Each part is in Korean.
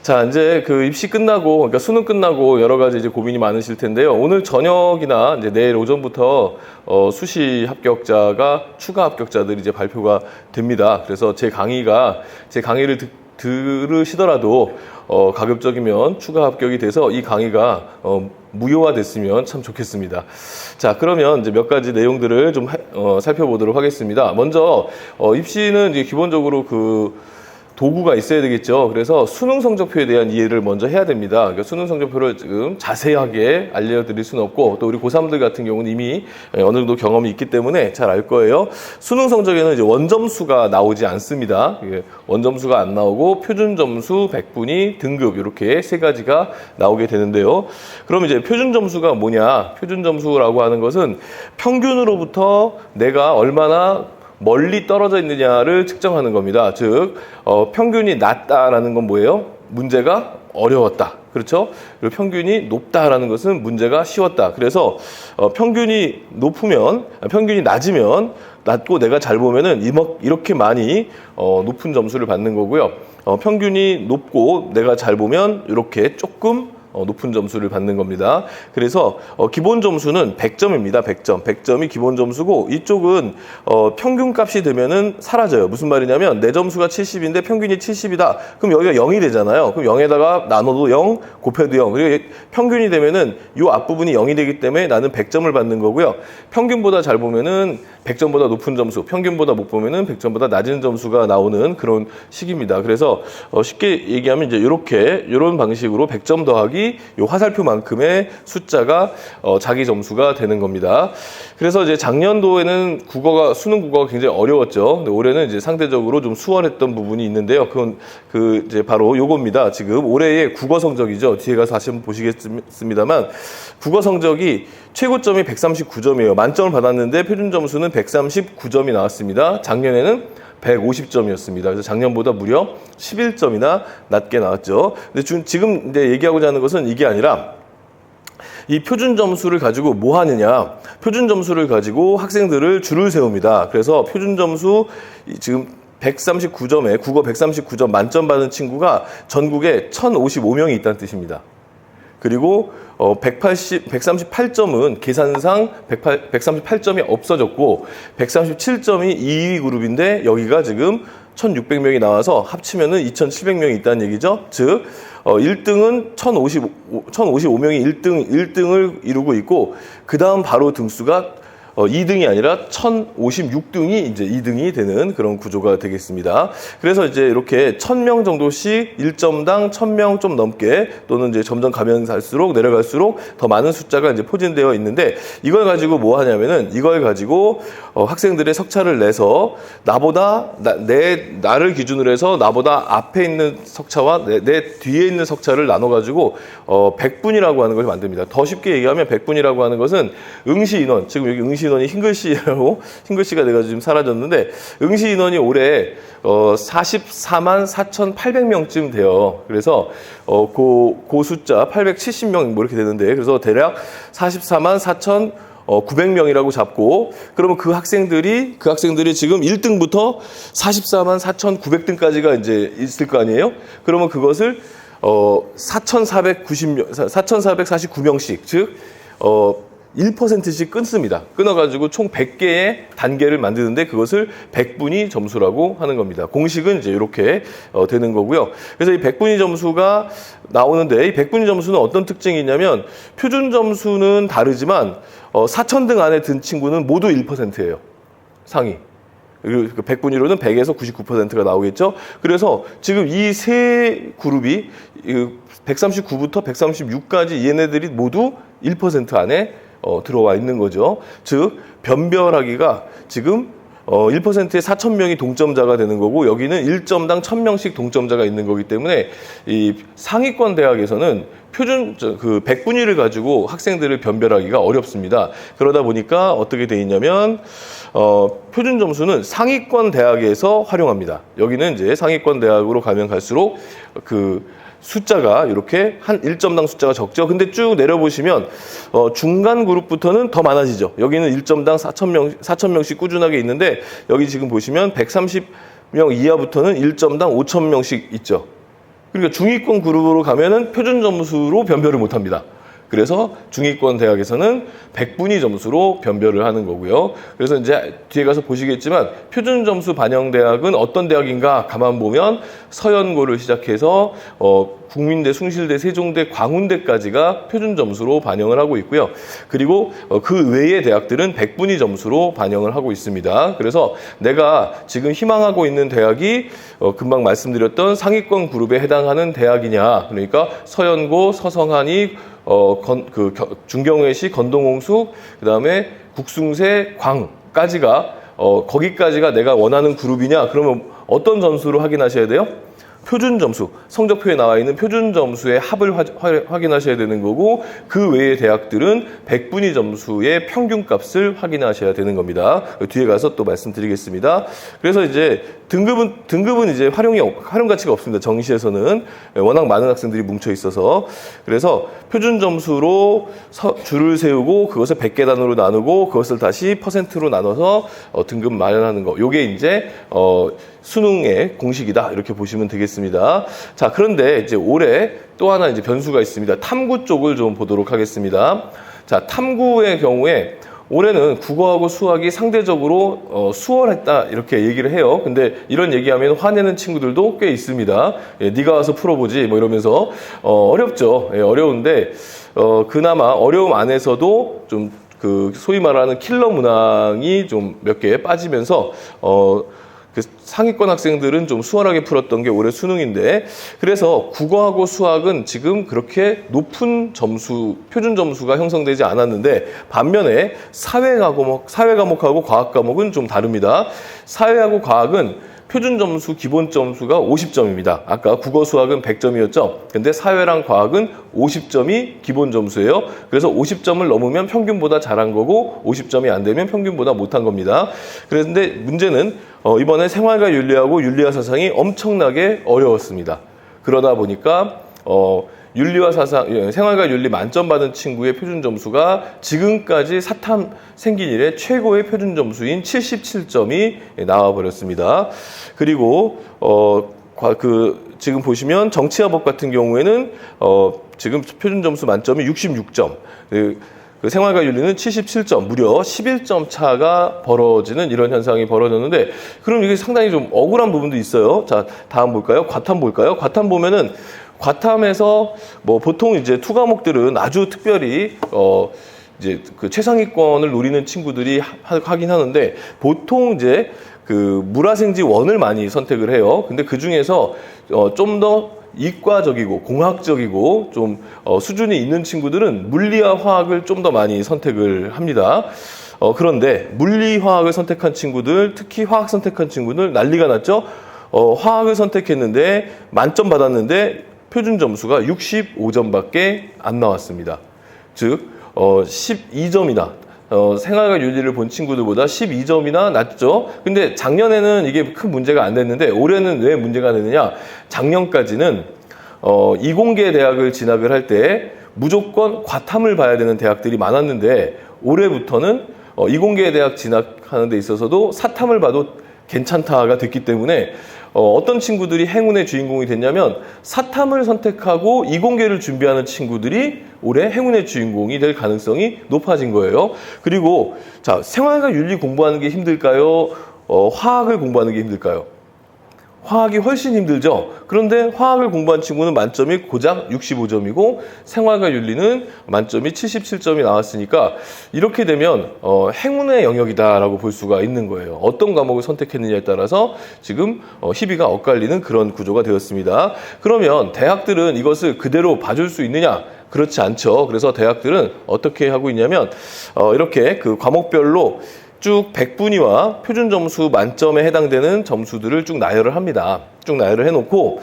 자, 이제 그 입시 끝나고, 그러니까 수능 끝나고 여러 가지 이제 고민이 많으실 텐데요. 오늘 저녁이나 이제 내일 오전부터 수시 합격자가 추가 합격자들이 이제 발표가 됩니다. 그래서 제 강의를 들으시더라도 가급적이면 추가 합격이 돼서 이 강의가 무효화 됐으면 참 좋겠습니다. 자, 그러면 이제 몇 가지 내용들을 좀 살펴보도록 하겠습니다. 먼저 입시는 이제 기본적으로 도구가 있어야 되겠죠. 그래서 수능 성적표에 대한 이해를 먼저 해야 됩니다. 그러니까 수능 성적표를 지금 자세하게 알려드릴 수는 없고, 또 우리 고3들 같은 경우는 이미 어느 정도 경험이 있기 때문에 잘 알 거예요. 수능 성적에는 이제 원점수가 나오지 않습니다. 원점수가 안 나오고 표준점수, 백분위, 등급 이렇게 세 가지가 나오게 되는데요. 그럼 이제 표준점수가 뭐냐? 표준점수라고 하는 것은 평균으로부터 내가 얼마나 멀리 떨어져 있느냐를 측정하는 겁니다. 즉 평균이 낮다라는 건 뭐예요? 문제가 어려웠다. 그렇죠? 그리고 평균이 높다라는 것은 문제가 쉬웠다. 그래서 평균이 낮으면 낮고 내가 잘 보면은 이렇게 많이 높은 점수를 받는 거고요. 평균이 높고 내가 잘 보면 이렇게 조금 높은 점수를 받는 겁니다. 그래서 기본 점수는 100점입니다. 100점. 100점이 기본 점수고, 이쪽은 평균 값이 되면은 사라져요. 무슨 말이냐면 내 점수가 70인데 평균이 70이다. 그럼 여기가 0이 되잖아요. 그럼 0에다가 나눠도 0, 곱해도 0. 그리고 평균이 되면은 이 앞부분이 0이 되기 때문에 나는 100점을 받는 거고요. 평균보다 잘 보면은 100점보다 높은 점수, 평균보다 못 보면은 100점보다 낮은 점수가 나오는 그런 식입니다. 그래서 쉽게 얘기하면 이제 이런 방식으로 100점 더하기 이 화살표만큼의 숫자가 자기 점수가 되는 겁니다. 그래서 이제 작년도에는 수능 국어가 굉장히 어려웠죠. 근데 올해는 이제 상대적으로 좀 수월했던 부분이 있는데요. 그건 이제 바로 요겁니다. 지금 올해의 국어 성적이죠. 뒤에 가서 다시 한번 보시겠습니다만, 국어 성적이 최고점이 139점이에요. 만점을 받았는데 표준 점수는 139점이 나왔습니다. 작년에는 150점이었습니다. 그래서 작년보다 무려 11점이나 낮게 나왔죠. 근데 지금 이제 얘기하고자 하는 것은 이게 아니라, 이 표준 점수를 가지고 뭐 하느냐? 표준 점수를 가지고 학생들을 줄을 세웁니다. 그래서 표준 점수 지금 139점에 국어 139점 만점 받은 친구가 전국에 1,055명이 있다는 뜻입니다. 그리고 138점은 계산상 138점이 없어졌고, 137점이 2위 그룹인데 여기가 지금 1,600명이 나와서 합치면은 2,700명이 있다는 얘기죠. 즉 1등은 1,055명이 1등을 이루고 있고, 그 다음 바로 등수가 2등이 아니라 1,056등이 이제 2등이 되는 그런 구조가 되겠습니다. 그래서 이제 이렇게 1,000명 정도씩 1점당 1,000명 좀 넘게, 또는 이제 점점 내려갈수록 더 많은 숫자가 이제 포진되어 있는데, 이걸 가지고 뭐 하냐면은, 이걸 가지고 학생들의 석차를 내서 나를 기준으로 해서 나보다 앞에 있는 석차와 내 뒤에 있는 석차를 나눠 가지고 100분이라고 하는 걸 만듭니다. 더 쉽게 얘기하면 100분이라고 하는 것은 응시 인원, 지금 여기 응시 인원이 흰글씨가 돼가지고 지금 사라졌는데, 응시 인원이 올해 44만 4,800명쯤 돼요. 그래서 그 숫자 870명 뭐 이렇게 되는데, 그래서 대략 44만 4,900명이라고 잡고, 그러면 그 학생들이 지금 1등부터 44만 4,900등까지가 이제 있을 거 아니에요? 그러면 그것을 4,449명씩, 즉 1%씩 끊습니다. 끊어가지고 총 100개의 단계를 만드는데, 그것을 100분위 점수라고 하는 겁니다. 공식은 이제 이렇게 되는 거고요. 그래서 이 100분위 점수가 나오는데, 이 100분위 점수는 어떤 특징이 있냐면, 표준 점수는 다르지만 4,000등 안에 든 친구는 모두 1%예요. 상위. 그리고 100분위로는 100에서 99%가 나오겠죠. 그래서 지금 이 세 그룹이 139부터 136까지 얘네들이 모두 1% 안에 들어와 있는 거죠. 즉 변별하기가 지금 1%에 4,000명이 동점자가 되는 거고, 여기는 1점당 1,000명씩 동점자가 있는 거기 때문에 이 상위권 대학에서는 표준 100분위를 가지고 학생들을 변별하기가 어렵습니다. 그러다 보니까 어떻게 돼 있냐면 표준 점수는 상위권 대학에서 활용합니다. 여기는 이제 상위권 대학으로 가면 갈수록 숫자가 이렇게 한 1점당 숫자가 적죠. 근데 쭉 내려보시면 중간 그룹부터는 더 많아지죠. 여기는 1점당 4,000명씩 꾸준하게 있는데, 여기 지금 보시면 130명 이하부터는 1점당 5,000명씩 있죠. 그러니까 중위권 그룹으로 가면은 표준 점수로 변별을 못 합니다. 그래서 중위권 대학에서는 100분위 점수로 변별을 하는 거고요. 그래서 이제 뒤에 가서 보시겠지만 표준 점수 반영 대학은 어떤 대학인가 가만 보면 서연고를 시작해서 국민대, 숭실대, 세종대, 광운대까지가 표준 점수로 반영을 하고 있고요. 그리고 그 외의 대학들은 100분위 점수로 반영을 하고 있습니다. 그래서 내가 지금 희망하고 있는 대학이 금방 말씀드렸던 상위권 그룹에 해당하는 대학이냐, 그러니까 서연고, 서성한이 중경외시, 건동홍숙, 그다음에 국숭세, 광까지가 거기까지가 내가 원하는 그룹이냐? 그러면 어떤 점수로 확인하셔야 돼요? 표준 점수, 성적표에 나와 있는 표준 점수의 합을 확인하셔야 되는 거고, 그 외의 대학들은 100분위 점수의 평균값을 확인하셔야 되는 겁니다. 뒤에 가서 또 말씀드리겠습니다. 그래서 이제 등급은 이제 활용 가치가 없습니다. 정시에서는 워낙 많은 학생들이 뭉쳐 있어서. 그래서 표준 점수로 줄을 세우고 그것을 100계단으로 나누고 그것을 다시 퍼센트로 나눠서 등급 마련하는 거. 요게 이제 수능의 공식이다, 이렇게 보시면 되겠습니다. 자, 그런데 이제 올해 또 하나 이제 변수가 있습니다. 탐구 쪽을 좀 보도록 하겠습니다. 자, 탐구의 경우에 올해는 국어하고 수학이 상대적으로 수월했다, 이렇게 얘기를 해요. 근데 이런 얘기하면 화내는 친구들도 꽤 있습니다. 예, 네가 와서 풀어보지 뭐 이러면서 어렵죠. 예, 어려운데 그나마 어려움 안에서도 좀 그 소위 말하는 킬러 문항이 좀 몇 개 빠지면서 그 상위권 학생들은 좀 수월하게 풀었던 게 올해 수능인데, 그래서 국어하고 수학은 지금 그렇게 높은 점수, 표준 점수가 형성되지 않았는데, 반면에 사회 과목하고 과학 과목은 좀 다릅니다. 사회하고 과학은 표준 점수, 기본 점수가 50점입니다. 아까 국어, 수학은 100점이었죠. 근데 사회랑 과학은 50점이 기본 점수예요. 그래서 50점을 넘으면 평균보다 잘한 거고, 50점이 안 되면 평균보다 못한 겁니다. 그런데 문제는 이번에 생활과 윤리하고 윤리와 사상이 엄청나게 어려웠습니다. 그러다 보니까 윤리와 사상, 생활과 윤리 만점 받은 친구의 표준 점수가 지금까지 사탐 생긴 이래 최고의 표준 점수인 77점이 나와 버렸습니다. 그리고 지금 보시면 정치화법 같은 경우에는 지금 표준 점수 만점이 66점. 그 생활과 윤리는 77점, 무려 11점 차가 벌어지는 이런 현상이 벌어졌는데, 그럼 이게 상당히 좀 억울한 부분도 있어요. 자, 다음 볼까요? 과탐 볼까요? 과탐 보면은 과탐에서 뭐 보통 이제 투 과목들은 아주 특별히 이제 그 최상위권을 노리는 친구들이 하긴 하는데, 보통 이제 그 물화생지 원을 많이 선택을 해요. 근데 그 중에서 좀 더 이과적이고 공학적이고 좀 수준이 있는 친구들은 물리와 화학을 좀 더 많이 선택을 합니다. 그런데 물리화학을 선택한 친구들, 특히 화학 선택한 친구들 난리가 났죠. 화학을 선택했는데 만점 받았는데 표준 점수가 65점밖에 안 나왔습니다. 즉 12점이나 생활과 윤리를 본 친구들보다 12점이나 낮죠. 근데 작년에는 이게 큰 문제가 안 됐는데 올해는 왜 문제가 되느냐? 작년까지는 이공계 대학을 진학을 할 때 무조건 과탐을 봐야 되는 대학들이 많았는데, 올해부터는 이공계 대학 진학하는 데 있어서도 사탐을 봐도 괜찮다가 됐기 때문에 어떤 친구들이 행운의 주인공이 됐냐면, 사탐을 선택하고 이공계를 준비하는 친구들이 올해 행운의 주인공이 될 가능성이 높아진 거예요. 그리고 자, 생활과 윤리 공부하는 게 힘들까요? 화학을 공부하는 게 힘들까요? 화학이 훨씬 힘들죠. 그런데 화학을 공부한 친구는 만점이 고작 65점이고 생활과 윤리는 만점이 77점이 나왔으니까, 이렇게 되면 행운의 영역이다라고 볼 수가 있는 거예요. 어떤 과목을 선택했느냐에 따라서 지금 희비가 엇갈리는 그런 구조가 되었습니다. 그러면 대학들은 이것을 그대로 봐줄 수 있느냐? 그렇지 않죠. 그래서 대학들은 어떻게 하고 있냐면 이렇게 그 과목별로 쭉 100분위와 표준 점수 만점에 해당되는 점수들을 쭉 나열을 합니다. 쭉 나열을 해놓고,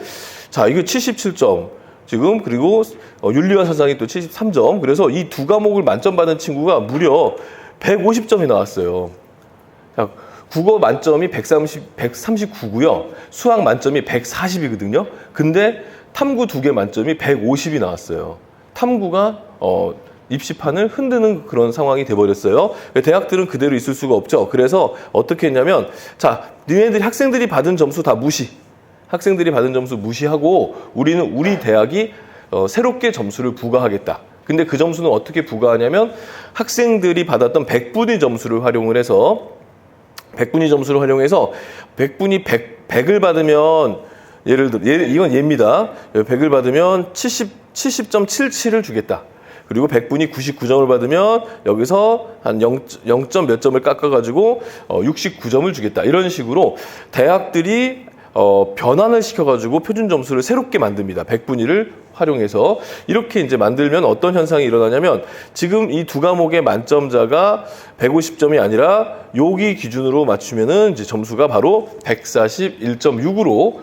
자, 이거 77점. 지금, 그리고 윤리와 사상이 또 73점. 그래서 이 두 과목을 만점 받은 친구가 무려 150점이 나왔어요. 자, 국어 만점이 139고요. 수학 만점이 140이거든요. 근데 탐구 2개 만점이 150이 나왔어요. 탐구가 입시판을 흔드는 그런 상황이 돼버렸어요. 대학들은 그대로 있을 수가 없죠. 그래서 어떻게 했냐면, 자, 니네들이 학생들이 받은 점수 다 무시. 학생들이 받은 점수 무시하고 우리는 우리 대학이 새롭게 점수를 부과하겠다. 근데 그 점수는 어떻게 부과하냐면 학생들이 받았던 100분위 점수를 활용을 해서 100분위 점수를 활용해서 100분이 100을 받으면 예를 들어 이건 예입니다. 100을 받으면 70.77을 주겠다. 그리고 100분이 99점을 받으면 여기서 한 0점 몇 점을 깎아가지고 69점을 주겠다. 이런 식으로 대학들이 변환을 시켜가지고 표준 점수를 새롭게 만듭니다. 100분위를 활용해서 이렇게 이제 만들면 어떤 현상이 일어나냐면 지금 이 두 과목의 만점자가 150점이 아니라 여기 기준으로 맞추면은 이제 점수가 바로 141.6으로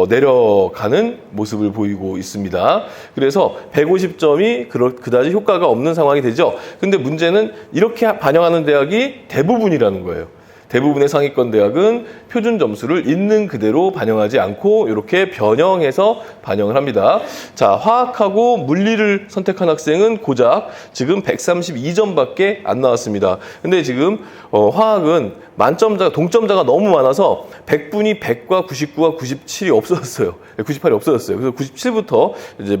내려가는 모습을 보이고 있습니다. 그래서 150점이 그다지 효과가 없는 상황이 되죠. 근데 문제는 이렇게 반영하는 대학이 대부분이라는 거예요. 대부분의 상위권 대학은 표준 점수를 있는 그대로 반영하지 않고 이렇게 변형해서 반영을 합니다. 자, 화학하고 물리를 선택한 학생은 고작 지금 132점밖에 안 나왔습니다. 근데 지금 화학은 동점자가 너무 많아서 100분이 100과 99와 97이 없어졌어요. 98이 없어졌어요. 그래서 97부터 이제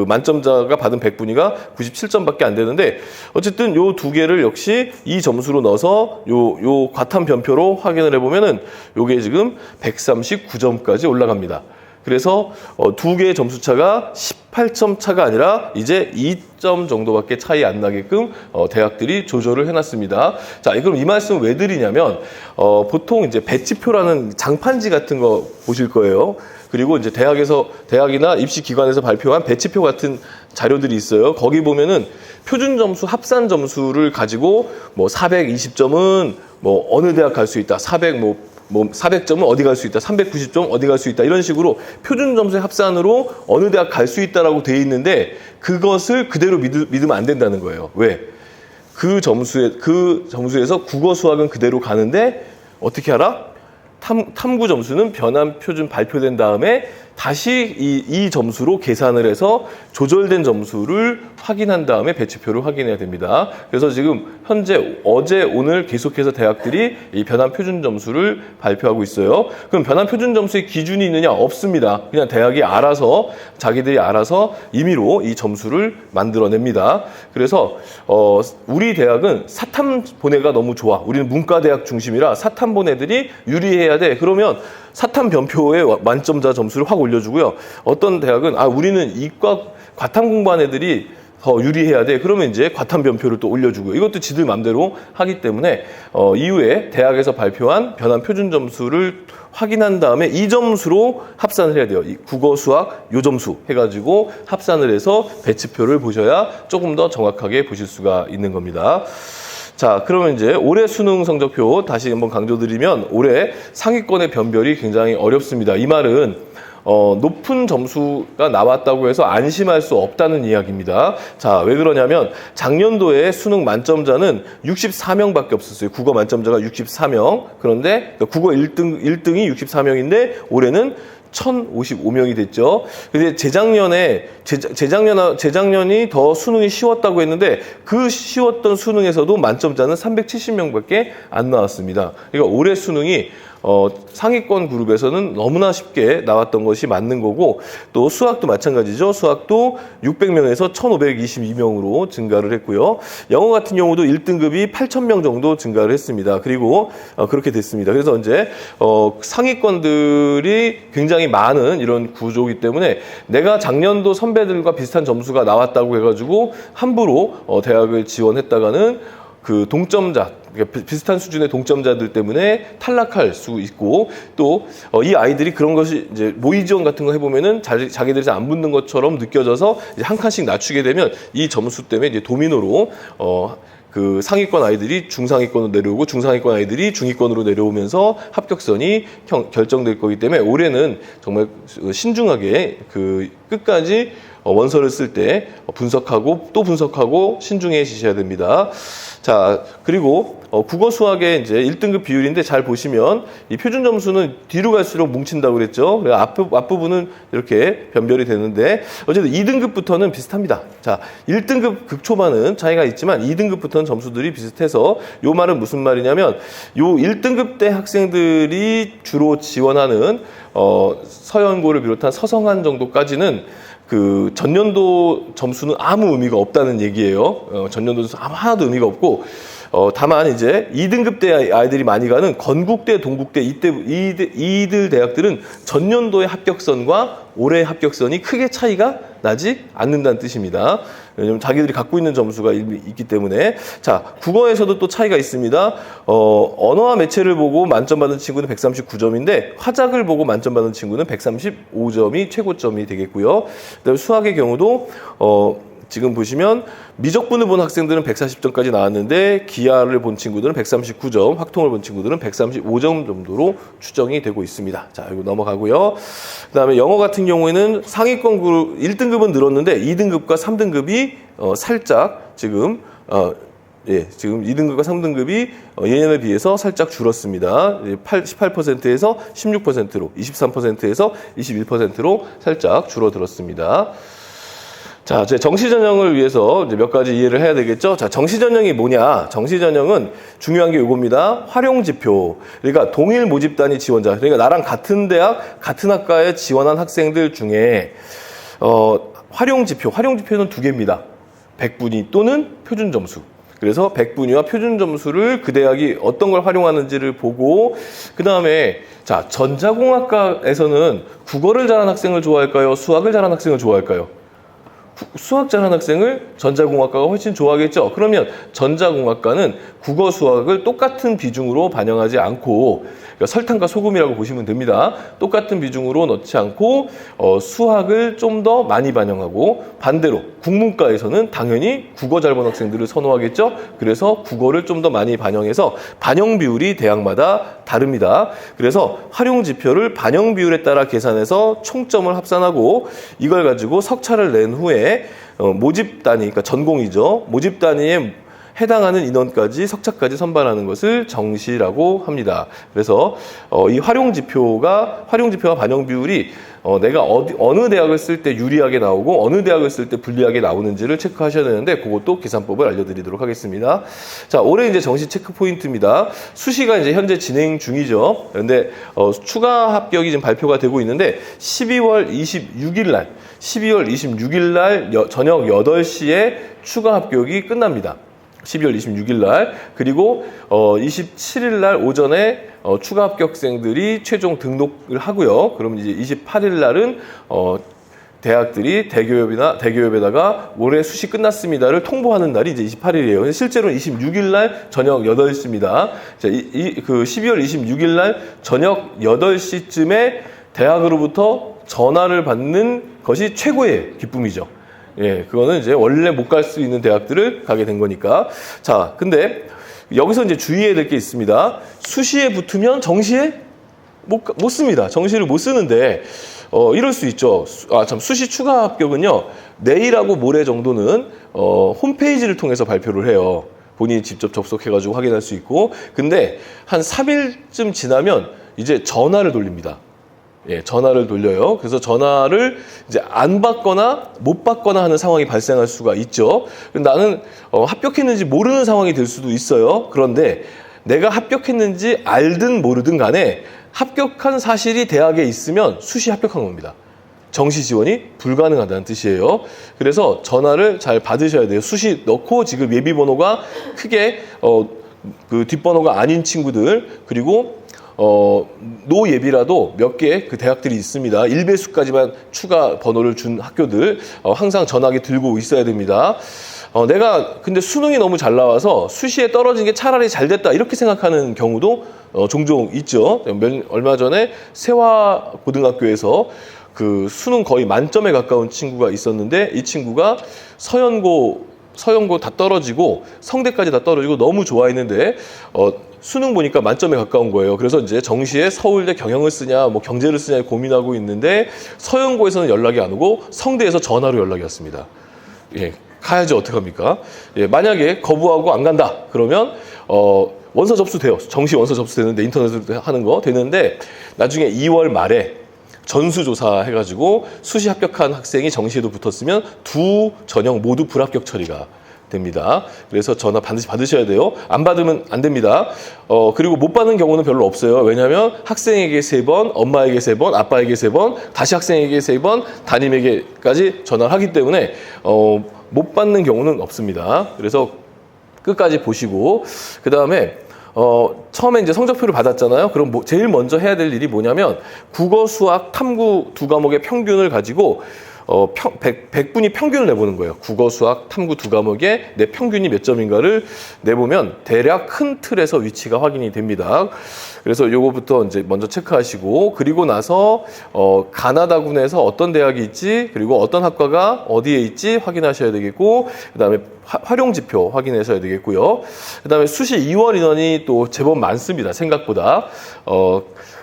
만점자가 받은 100분위가 97점밖에 안 되는데 어쨌든 요 두 개를 역시 이 점수로 넣어서 요 과탐 변표로 확인을 해보면은 요게 지금 139점까지 올라갑니다. 그래서 두 개의 점수 차가 18점 차가 아니라 이제 2점 정도밖에 차이 안 나게끔 대학들이 조절을 해놨습니다. 자, 그럼 이 말씀 왜 드리냐면 보통 이제 배치표라는 장판지 같은 거 보실 거예요. 그리고 이제 대학이나 입시기관에서 발표한 배치표 같은 자료들이 있어요. 거기 보면은 표준 점수, 합산 점수를 가지고 뭐 420점은 뭐 어느 대학 갈 수 있다. 400점은 어디 갈 수 있다. 390점 어디 갈 수 있다. 이런 식으로 표준 점수의 합산으로 어느 대학 갈 수 있다라고 돼 있는데 그것을 그대로 믿으면 안 된다는 거예요. 왜? 그 점수에서 국어, 수학은 그대로 가는데 어떻게 알아? 탐구 점수는 변환 표준 발표된 다음에 다시 이 점수로 계산을 해서 조절된 점수를 확인한 다음에 배치표를 확인해야 됩니다. 그래서 지금 현재 어제 오늘 계속해서 대학들이 이 변환 표준 점수를 발표하고 있어요. 그럼 변환 표준 점수의 기준이 있느냐? 없습니다. 그냥 대학이 자기들이 알아서 임의로 이 점수를 만들어냅니다. 그래서 우리 대학은 사탐 본해가 너무 좋아. 우리는 문과대학 중심이라 사탐 본해들이 유리해야 돼. 그러면 사탐 변표의 만점자 점수를 확 올려주고요. 어떤 대학은 우리는 이과 과탐 공부한 애들이 더 유리해야 돼. 그러면 이제 과탐 변표를 또 올려주고요. 이것도 지들 맘대로 하기 때문에 이후에 대학에서 발표한 변환 표준 점수를 확인한 다음에 이 점수로 합산을 해야 돼요. 이 국어, 수학 요 점수 해가지고 합산을 해서 배치표를 보셔야 조금 더 정확하게 보실 수가 있는 겁니다. 자, 그러면 이제 올해 수능 성적표 다시 한번 강조드리면 올해 상위권의 변별이 굉장히 어렵습니다. 이 말은 높은 점수가 나왔다고 해서 안심할 수 없다는 이야기입니다. 자, 왜 그러냐면 작년도에 수능 만점자는 64명밖에 없었어요. 국어 만점자가 64명. 그런데 국어 1등이 64명인데 올해는 1,055명이 됐죠. 근데 재작년이 더 수능이 쉬웠다고 했는데 그 쉬웠던 수능에서도 만점자는 370명밖에 안 나왔습니다. 그러니까 올해 수능이 상위권 그룹에서는 너무나 쉽게 나왔던 것이 맞는 거고 또 수학도 마찬가지죠. 수학도 600명에서 1,522명으로 증가를 했고요. 영어 같은 경우도 1등급이 8,000명 정도 증가를 했습니다. 그리고 그렇게 됐습니다. 그래서 이제 상위권들이 굉장히 많은 이런 구조이기 때문에 내가 작년도 선배들과 비슷한 점수가 나왔다고 해가지고 함부로 대학을 지원했다가는 그 동점자, 그러니까 비슷한 수준의 동점자들 때문에 탈락할 수 있고 또 이 아이들이 그런 것이 이제 모의 지원 같은 거 해보면은 자기들이 잘 안 붙는 것처럼 느껴져서 이제 한 칸씩 낮추게 되면 이 점수 때문에 이제 도미노로 그 상위권 아이들이 중상위권으로 내려오고 중상위권 아이들이 중위권으로 내려오면서 합격선이 결정될 거기 때문에 올해는 정말 신중하게 그 끝까지 원서를 쓸 때 분석하고 또 분석하고 신중해지셔야 됩니다. 자, 그리고 국어 수학의 이제 1등급 비율인데 잘 보시면 이 표준 점수는 뒤로 갈수록 뭉친다고 그랬죠. 그래서 앞부분은 이렇게 변별이 되는데 어쨌든 2등급부터는 비슷합니다. 자, 1등급 극초반은 차이가 있지만 2등급부터는 점수들이 비슷해서 요 말은 무슨 말이냐면 요 1등급 대 학생들이 주로 지원하는 서연고를 비롯한 서성한 정도까지는 그 전년도 점수는 아무 의미가 없다는 얘기예요. 전년도 점수 하나도 의미가 없고 다만 이제 2등급 대 아이들이 많이 가는 건국대, 동국대 이들 대학들은 전년도의 합격선과 올해 합격선이 크게 차이가 나지 않는다는 뜻입니다. 왜냐면 자기들이 갖고 있는 점수가 있기 때문에. 자, 국어에서도 또 차이가 있습니다. 언어와 매체를 보고 만점 받은 친구는 139점인데 화작을 보고 만점 받은 친구는 135점이 최고점이 되겠고요. 그다음에 수학의 경우도 지금 보시면 미적분을 본 학생들은 140점까지 나왔는데 기하를 본 친구들은 139점, 확통을 본 친구들은 135점 정도로 추정이 되고 있습니다. 자, 이거 넘어가고요. 그다음에 영어 같은 경우에는 상위권 그룹 1등급은 늘었는데 2등급과 3등급이 살짝 지금 지금 2등급과 3등급이 예년에 비해서 살짝 줄었습니다. 18%에서 16%로, 23%에서 21%로 살짝 줄어들었습니다. 자, 제 정시전형을 위해서 이제 몇 가지 이해를 해야 되겠죠? 자, 정시전형이 뭐냐? 정시전형은 중요한 게 이겁니다. 활용지표. 그러니까 동일 모집단위 지원자. 그러니까 나랑 같은 대학, 같은 학과에 지원한 학생들 중에, 활용지표는 두 개입니다. 백분위 또는 표준점수. 그래서 백분위와 표준점수를 그 대학이 어떤 걸 활용하는지를 보고, 그 다음에, 자, 전자공학과에서는 국어를 잘하는 학생을 좋아할까요? 수학을 잘하는 학생을 좋아할까요? 수학 잘하는 학생을 전자공학과가 훨씬 좋아하겠죠. 그러면 전자공학과는 국어 수학을 똑같은 비중으로 반영하지 않고, 그러니까 설탕과 소금이라고 보시면 됩니다. 똑같은 비중으로 넣지 않고 수학을 좀 더 많이 반영하고, 반대로 국문과에서는 당연히 국어 잘 본 학생들을 선호하겠죠. 그래서 국어를 좀 더 많이 반영해서 반영 비율이 대학마다 다릅니다. 그래서 활용 지표를 반영 비율에 따라 계산해서 총점을 합산하고 이걸 가지고 석차를 낸 후에 모집 단위, 그러니까 전공이죠. 모집 단위에 해당하는 인원까지 석차까지 선발하는 것을 정시라고 합니다. 그래서 이 활용지표와 반영 비율이 내가 어느 대학을 쓸 때 유리하게 나오고 어느 대학을 쓸 때 불리하게 나오는지를 체크하셔야 되는데 그것도 계산법을 알려드리도록 하겠습니다. 자, 올해 이제 정시 체크 포인트입니다. 수시가 이제 현재 진행 중이죠. 그런데 추가 합격이 지금 발표가 되고 있는데 12월 26일 날 저녁 8시에 추가 합격이 끝납니다. 12월 26일 날. 그리고 27일 날 오전에 추가 합격생들이 최종 등록을 하고요. 그럼 이제 28일 날은 대학들이 대교협에다가 올해 수시 끝났습니다를 통보하는 날이 이제 28일이에요. 실제로는 26일 날 저녁 8시입니다. 자, 그 12월 26일 날 저녁 8시쯤에 대학으로부터 전화를 받는 것이 최고의 기쁨이죠. 예, 그거는 이제 원래 못 갈 수 있는 대학들을 가게 된 거니까. 자, 근데 여기서 이제 주의해야 될 게 있습니다. 수시에 붙으면 정시에 못 씁니다. 정시를 못 쓰는데, 이럴 수 있죠. 수시 추가 합격은요, 내일하고 모레 정도는, 홈페이지를 통해서 발표를 해요. 본인이 직접 접속해가지고 확인할 수 있고. 근데 한 3일쯤 지나면 이제 전화를 돌립니다. 예, 전화를 돌려요. 그래서 전화를 이제 안 받거나 못 받거나 하는 상황이 발생할 수가 있죠. 나는 합격했는지 모르는 상황이 될 수도 있어요. 그런데 내가 합격했는지 알든 모르든 간에 합격한 사실이 대학에 있으면 수시 합격한 겁니다. 정시 지원이 불가능하다는 뜻이에요. 그래서 전화를 잘 받으셔야 돼요. 수시 넣고 지금 예비 번호가 크게 그 뒷번호가 아닌 친구들, 그리고 노 예비라도 몇 개 그 대학들이 있습니다. 1배수까지만 추가 번호를 준 학교들 항상 전화기 들고 있어야 됩니다. 내가 근데 수능이 너무 잘 나와서 수시에 떨어진 게 차라리 잘 됐다 이렇게 생각하는 경우도 종종 있죠. 얼마 전에 세화고등학교에서 그 수능 거의 만점에 가까운 친구가 있었는데 이 친구가 서연고 다 떨어지고 성대까지 다 떨어지고 너무 좋아했는데 수능 보니까 만점에 가까운 거예요. 그래서 이제 정시에 서울대 경영을 쓰냐 뭐 경제를 쓰냐 고민하고 있는데 서연고에서는 연락이 안 오고 성대에서 전화로 연락이 왔습니다. 예, 가야지 어떡합니까? 예, 만약에 거부하고 안 간다 그러면 원서 접수돼요. 정시 원서 접수되는데 인터넷으로 하는 거 되는데 나중에 2월 말에 전수조사 해가지고 수시 합격한 학생이 정시에도 붙었으면 두 전형 모두 불합격 처리가 됩니다. 그래서 전화 반드시 받으셔야 돼요. 안 받으면 안 됩니다. 그리고 못 받는 경우는 별로 없어요. 왜냐하면 학생에게 3번, 엄마에게 3번, 아빠에게 3번, 다시 학생에게 3번, 담임에게까지 전화를 하기 때문에 못 받는 경우는 없습니다. 그래서 끝까지 보시고 그 다음에 처음에 이제 성적표를 받았잖아요. 그럼 제일 먼저 해야 될 일이 뭐냐면 국어, 수학, 탐구 두 과목의 평균을 가지고 100분이 평균을 내보는 거예요. 국어, 수학, 탐구 두 과목의 내 평균이 몇 점인가를 내보면 대략 큰 틀에서 위치가 확인이 됩니다. 그래서 요거부터 이제 먼저 체크하시고 그리고 나서 가나다군에서 어떤 대학이 있지 그리고 어떤 학과가 어디에 있지 확인하셔야 되겠고 그다음에 활용지표 확인하셔야 되겠고요. 그다음에 수시 2월 인원이 또 제법 많습니다. 생각보다.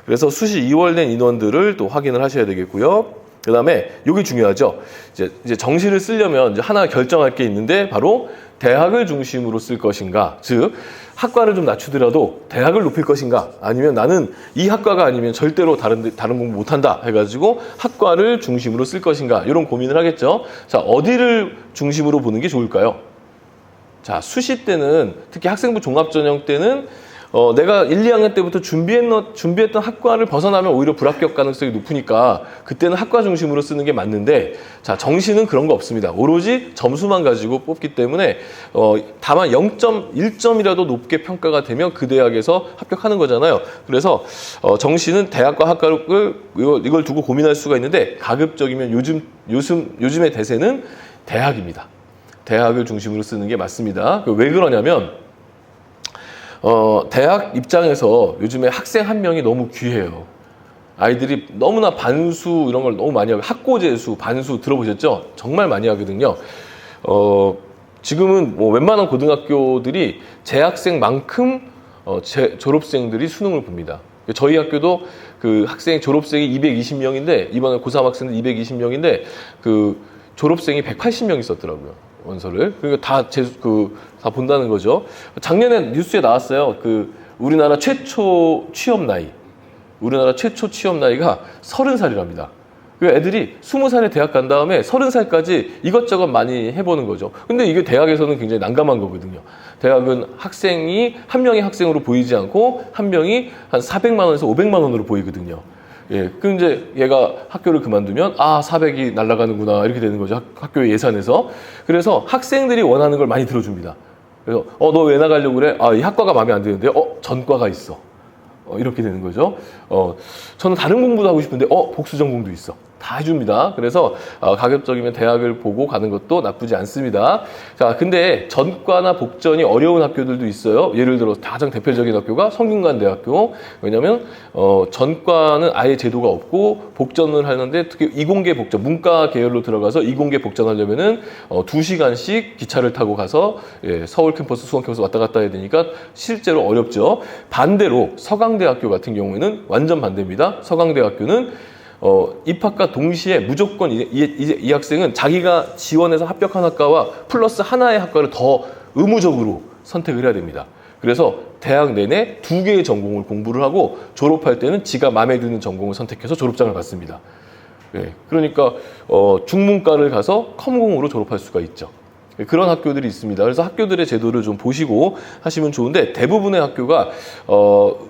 그래서 수시 2월 된 인원들을 또 확인을 하셔야 되겠고요. 그 다음에 여기 중요하죠. 이제 정시를 쓰려면 이제 하나 결정할 게 있는데 바로 대학을 중심으로 쓸 것인가. 즉, 학과를 좀 낮추더라도 대학을 높일 것인가. 아니면 나는 이 학과가 아니면 절대로 다른 공부 못한다. 해가지고 학과를 중심으로 쓸 것인가. 이런 고민을 하겠죠. 자, 어디를 중심으로 보는 게 좋을까요? 자, 수시 때는 특히 학생부 종합전형 때는 내가 1, 2학년 때부터 준비했던 학과를 벗어나면 오히려 불합격 가능성이 높으니까 그때는 학과 중심으로 쓰는 게 맞는데 자 정시는 그런 거 없습니다. 오로지 점수만 가지고 뽑기 때문에 다만 0.1점이라도 높게 평가가 되면 그 대학에서 합격하는 거잖아요. 그래서 정시는 대학과 학과를 이걸 두고 고민할 수가 있는데 가급적이면 요즘의 대세는 대학입니다. 대학을 중심으로 쓰는 게 맞습니다. 왜 그러냐면 대학 입장에서 요즘에 학생 한 명이 너무 귀해요. 아이들이 너무나 반수 이런 걸 너무 많이 하고 학고재수, 반수 들어보셨죠? 정말 많이 하거든요. 지금은 뭐 웬만한 고등학교들이 재학생만큼 졸업생들이 수능을 봅니다. 저희 학교도 그 학생 졸업생이 220명인데 이번에 고3 학생들 220명인데 그 졸업생이 180명 있었더라고요. 원서를. 그러니까 다 본다는 거죠. 작년에 뉴스에 나왔어요. 우리나라 최초 취업 나이가 30살이랍니다. 그 애들이 20살에 대학 간 다음에 30살까지 이것저것 많이 해보는 거죠. 근데 이게 대학에서는 굉장히 난감한 거거든요. 대학은 학생이 한 명이 학생으로 보이지 않고 한 명이 한 400만 원에서 500만 원으로 보이거든요. 예, 그럼 이제 얘가 학교를 그만두면 400이 날아가는구나 이렇게 되는 거죠. 학교의 예산에서. 그래서 학생들이 원하는 걸 많이 들어줍니다. 그래서 너 왜 나가려고 그래? 이 학과가 마음에 안 드는데 전과가 있어. 이렇게 되는 거죠. 저는 다른 공부도 하고 싶은데 복수 전공도 있어. 다 해줍니다. 그래서 가급적이면 대학을 보고 가는 것도 나쁘지 않습니다. 자, 근데 전과나 복전이 어려운 학교들도 있어요. 예를 들어 가장 대표적인 학교가 성균관대학교. 왜냐하면 전과는 아예 제도가 없고 복전을 하는데 특히 이공계 복전, 문과 계열로 들어가서 이공계 복전하려면은 2시간씩 기차를 타고 가서 서울 캠퍼스, 수원 캠퍼스 왔다 갔다 해야 되니까 실제로 어렵죠. 반대로 서강대학교 같은 경우에는 완전 반대입니다. 서강대학교는 입학과 동시에 무조건 이 학생은 자기가 지원해서 합격한 학과와 플러스 하나의 학과를 더 의무적으로 선택을 해야 됩니다. 그래서 대학 내내 2개의 전공을 공부를 하고 졸업할 때는 지가 마음에 드는 전공을 선택해서 졸업장을 받습니다. 그러니까 중문과를 가서 컴공으로 졸업할 수가 있죠. 그런 학교들이 있습니다. 그래서 학교들의 제도를 좀 보시고 하시면 좋은데 대부분의 학교가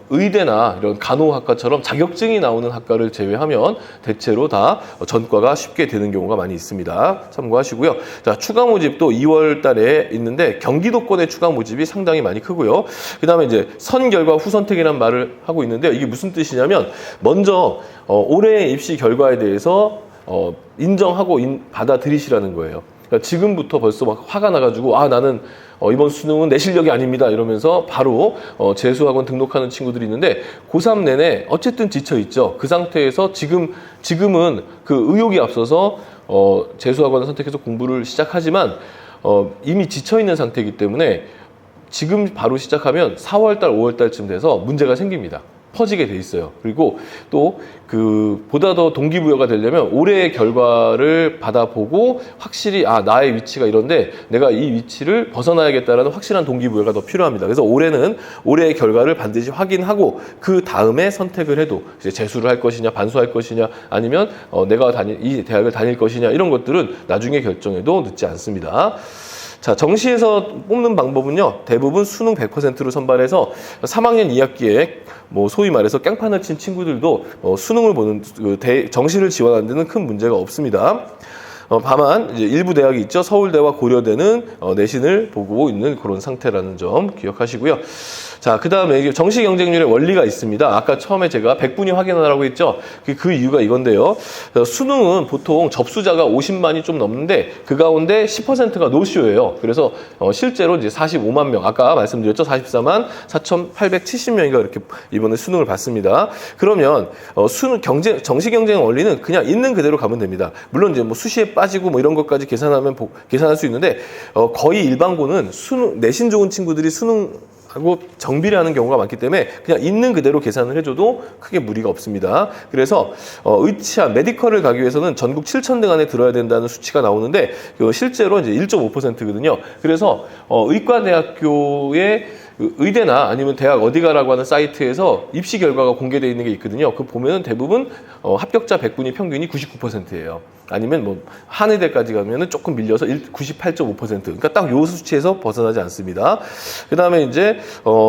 의대나 이런 간호학과처럼 자격증이 나오는 학과를 제외하면 대체로 다 전과가 쉽게 되는 경우가 많이 있습니다. 참고하시고요. 자, 추가 모집도 2월 달에 있는데 경기도권의 추가 모집이 상당히 많이 크고요. 그 다음에 이제 선결과 후선택이라는 말을 하고 있는데 이게 무슨 뜻이냐면 먼저 올해의 입시 결과에 대해서 인정하고 받아들이시라는 거예요. 그러니까 지금부터 벌써 막 화가 나가지고 나는 이번 수능은 내 실력이 아닙니다 이러면서 바로 재수학원 등록하는 친구들이 있는데 고3 내내 어쨌든 지쳐있죠. 그 상태에서 지금은 그 의욕이 앞서서 재수학원을 선택해서 공부를 시작하지만 이미 지쳐있는 상태이기 때문에 지금 바로 시작하면 4월달, 5월달쯤 돼서 문제가 생깁니다. 퍼지게 돼 있어요. 그리고 또 보다 더 동기부여가 되려면 올해의 결과를 받아보고 확실히 나의 위치가 이런데 내가 이 위치를 벗어나야겠다라는 확실한 동기부여가 더 필요합니다. 그래서 올해는 올해의 결과를 반드시 확인하고 그 다음에 선택을 해도 이제 재수를 할 것이냐 반수할 것이냐 아니면 내가 이 대학을 다닐 것이냐 이런 것들은 나중에 결정해도 늦지 않습니다. 자, 정시에서 뽑는 방법은요, 대부분 수능 100%로 선발해서 3학년 2학기에 소위 말해서 깽판을 친 친구들도 수능을 보는 정시를 지원하는 데는 큰 문제가 없습니다. 다만 이제 일부 대학이 있죠. 서울대와 고려대는 내신을 보고 있는 그런 상태라는 점 기억하시고요. 자, 그 다음에 정시 경쟁률의 원리가 있습니다. 아까 처음에 제가 100분위 확인하라고 했죠. 그 이유가 이건데요. 수능은 보통 접수자가 50만이 좀 넘는데 그 가운데 10%가 노쇼예요. 그래서 실제로 이제 45만 명, 아까 말씀드렸죠. 44만 4,870명이가 이렇게 이번에 수능을 봤습니다. 그러면 정시 경쟁 원리는 그냥 있는 그대로 가면 됩니다. 물론 이제 수시에 빠지고 이런 것까지 계산할 수 있는데 거의 일반고는 내신 좋은 친구들이 수능하고 정비례하는 경우가 많기 때문에 그냥 있는 그대로 계산을 해줘도 크게 무리가 없습니다. 그래서 의치한 메디컬을 가기 위해서는 전국 7,000등 안에 들어야 된다는 수치가 나오는데 실제로 이제 1.5%거든요. 그래서 의과대학교의 의대나 아니면 대학 어디 가라고 하는 사이트에서 입시 결과가 공개되어 있는 게 있거든요. 그 보면은 대부분 합격자 100분위 평균이 99%예요. 아니면 한의대까지 가면은 조금 밀려서 98.5%. 그러니까 딱 요 수치에서 벗어나지 않습니다. 그 다음에 이제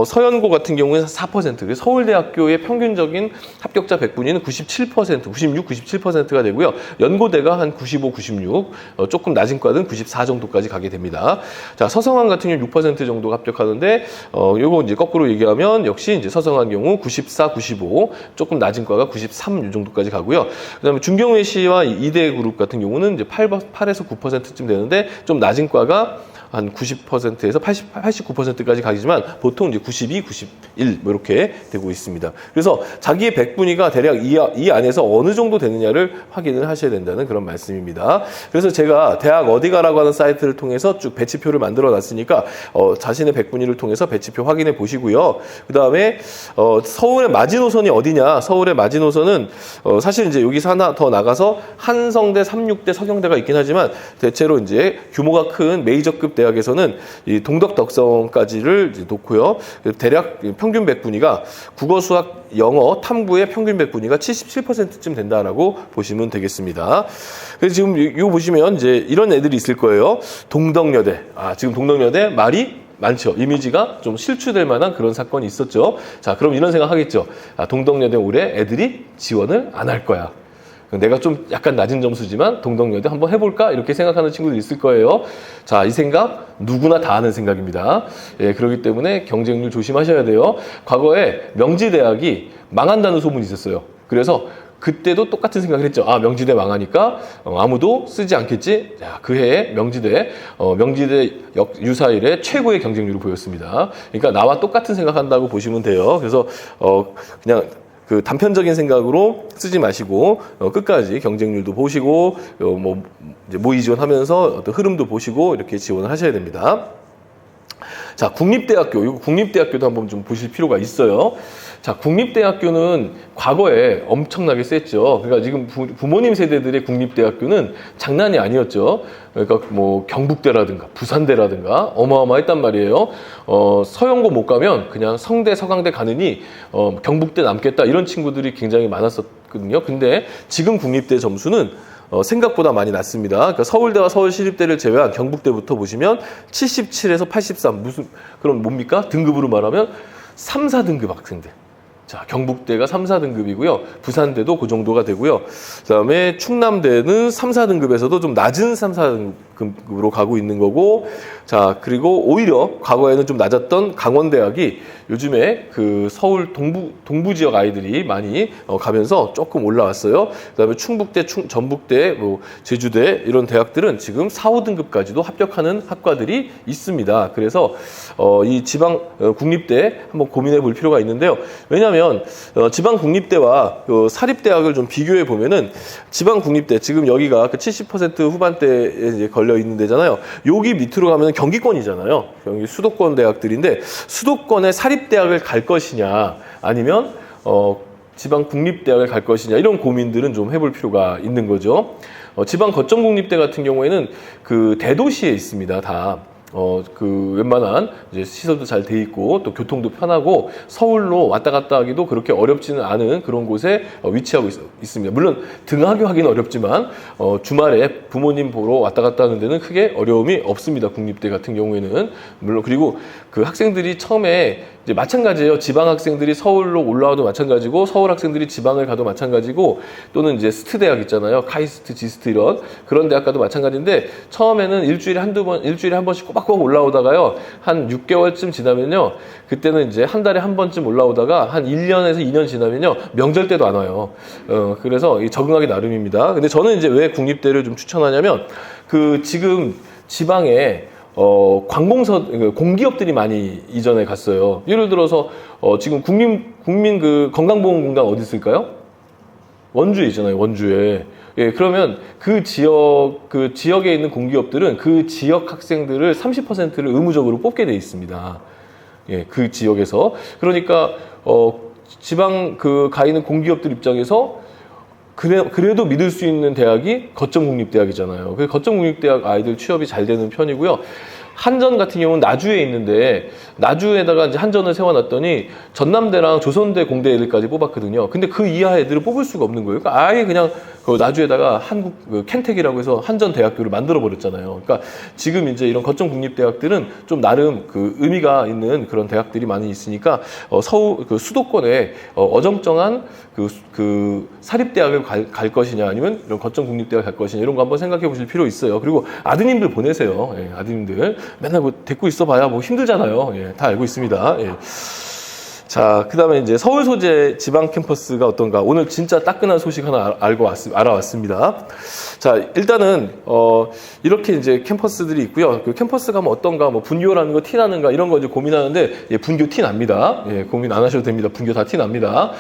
서연고 같은 경우에는 4%. 그래서 서울대학교의 평균적인 합격자 100분위는 97%, 96, 97%가 되고요. 연고대가 한 95, 96, 조금 낮은 과는 94 정도까지 가게 됩니다. 자, 서성한 같은 경우 6% 정도가 합격하는데 요거 이제 거꾸로 얘기하면 역시 이제 서성한 경우 94, 95, 조금 낮은 과가 93 요 정도까지 가고요. 그다음에 중경외시와 이대 그룹 같은 경우는 이제 8에서 9%쯤 되는데 좀 낮은 과가 한 90%에서 89%까지 가지만 보통 이제 92, 91 이렇게 되고 있습니다. 그래서 자기의 100분위가 대략 이 안에서 어느 정도 되느냐를 확인을 하셔야 된다는 그런 말씀입니다. 그래서 제가 대학 어디 가라고 하는 사이트를 통해서 쭉 배치표를 만들어 놨으니까 자신의 100분위를 통해서 배치표 확인해 보시고요. 그 다음에 서울의 마지노선이 어디냐? 서울의 마지노선은 사실 이제 여기서 하나 더 나가서 한성대, 삼육대, 서경대가 있긴 하지만 대체로 이제 규모가 큰 메이저급 대학에서는 이 동덕 덕성까지를 놓고요. 대략 평균 100분위가 국어, 수학, 영어, 탐구의 평균 100분위가 77%쯤 된다라고 보시면 되겠습니다. 그래서 지금 이거 보시면 이제 이런 애들이 있을 거예요. 동덕여대. 지금 동덕여대 말이 많죠. 이미지가 좀 실추될 만한 그런 사건이 있었죠. 자, 그럼 이런 생각 하겠죠. 동덕여대 올해 애들이 지원을 안 할 거야. 내가 좀 약간 낮은 점수지만 동덕여대 한번 해볼까? 이렇게 생각하는 친구들이 있을 거예요. 자, 이 생각 누구나 다 하는 생각입니다. 예, 그렇기 때문에 경쟁률 조심하셔야 돼요. 과거에 명지대학이 망한다는 소문이 있었어요. 그래서 그때도 똑같은 생각을 했죠. 명지대 망하니까 아무도 쓰지 않겠지. 자, 그 해에 명지대 유사일에 최고의 경쟁률을 보였습니다. 그러니까 나와 똑같은 생각한다고 보시면 돼요. 그래서 그냥 단편적인 생각으로 쓰지 마시고 끝까지 경쟁률도 보시고 이제 모의 지원하면서 어떤 흐름도 보시고 이렇게 지원을 하셔야 됩니다. 자, 국립대학교, 국립대학교도 한번 좀 보실 필요가 있어요. 자, 국립대학교는 과거에 엄청나게 셌죠. 그러니까 지금 부모님 세대들의 국립대학교는 장난이 아니었죠. 그러니까 경북대라든가 부산대라든가 어마어마했단 말이에요. 서영고 못 가면 그냥 성대, 서강대 가느니 경북대 남겠다 이런 친구들이 굉장히 많았었거든요. 근데 지금 국립대 점수는 생각보다 많이 낮습니다. 그러니까 서울대와 서울시립대를 제외한 경북대부터 보시면 77에서 83 그럼 뭡니까? 등급으로 말하면 3, 4등급 학생들. 자, 경북대가 3, 4등급이고요. 부산대도 그 정도가 되고요. 그다음에 충남대는 3, 4등급에서도 좀 낮은 3, 4등급으로 가고 있는 거고, 자, 그리고 오히려 과거에는 좀 낮았던 강원대학이 요즘에 그 서울 동부 지역 아이들이 많이 가면서 조금 올라왔어요. 그다음에 충북대, 전북대, 제주대 이런 대학들은 지금 4, 5등급까지도 합격하는 학과들이 있습니다. 그래서 이 지방 국립대 한번 고민해 볼 필요가 있는데요. 왜냐하면 지방 국립대와 사립대학을 좀 비교해 보면은 지방 국립대 지금 여기가 그 70% 후반대에 이제 걸려 있는 데잖아요. 여기 밑으로 가면 경기권이잖아요. 여기 수도권 대학들인데 수도권의 사립대학을 갈 것이냐 아니면 지방 국립대학을 갈 것이냐 이런 고민들은 좀 해볼 필요가 있는 거죠. 지방 거점 국립대 같은 경우에는 그 대도시에 있습니다. 다. 웬만한 이제 시설도 잘 돼 있고 또 교통도 편하고 서울로 왔다 갔다 하기도 그렇게 어렵지는 않은 그런 곳에 위치하고 있습니다. 물론 등하교 하기는 어렵지만 주말에 부모님 보러 왔다 갔다 하는 데는 크게 어려움이 없습니다. 국립대 같은 경우에는. 물론 그리고 그 학생들이 처음에 이제 마찬가지예요. 지방 학생들이 서울로 올라와도 마찬가지고 서울 학생들이 지방을 가도 마찬가지고 또는 이제 스트 대학 있잖아요. 카이스트, 지스트 이런 그런 대학 가도 마찬가지인데 처음에는 일주일에 한 번씩 꼬박꼬박 올라오다가요. 한 6개월쯤 지나면요. 그때는 이제 한 달에 한 번쯤 올라오다가 한 1년에서 2년 지나면요. 명절 때도 안 와요. 그래서 적응하기 나름입니다. 근데 저는 이제 왜 국립대를 좀 추천하냐면 그 지금 지방에 공기업들이 많이 이전에 갔어요. 예를 들어서, 지금 국민 그 건강보험공단 어디 있을까요? 원주에 있잖아요, 원주에. 예, 그러면 그 지역에 있는 공기업들은 그 지역 학생들을 30%를 의무적으로 뽑게 돼 있습니다. 예, 그 지역에서. 그러니까, 지방 가 있는 공기업들 입장에서 그래도 믿을 수 있는 대학이 거점국립대학이잖아요. 그 거점국립대학 아이들 취업이 잘 되는 편이고요. 한전 같은 경우는 나주에 있는데 나주에다가 이제 한전을 세워놨더니 전남대랑 조선대 공대 애들까지 뽑았거든요. 근데 그 이하 애들을 뽑을 수가 없는 거예요. 그러니까 아예 그냥 그 나주에다가 켄텍이라고 해서 한전 대학교를 만들어 버렸잖아요. 그러니까 지금 이제 이런 거점 국립대학들은 좀 나름 그 의미가 있는 그런 대학들이 많이 있으니까 서울 수도권에 어정쩡한 그 사립대학을 갈 것이냐 아니면 이런 거점 국립대학 갈 것이냐 이런 거 한번 생각해 보실 필요 있어요. 그리고 아드님들 보내세요. 예, 아드님들 맨날 뭐 데리고 있어봐야 뭐 힘들잖아요. 예, 다 알고 있습니다. 예. 자, 그 다음에 이제 서울 소재 지방 캠퍼스가 어떤가. 오늘 진짜 따끈한 소식 하나 알아왔습니다. 자, 일단은, 이렇게 이제 캠퍼스들이 있고요. 그 캠퍼스 가면 어떤가, 뭐 분교라는 거 티 나는가 이런 거 이제 고민하는데, 예, 분교 티 납니다. 예, 고민 안 하셔도 됩니다. 분교 다 티 납니다.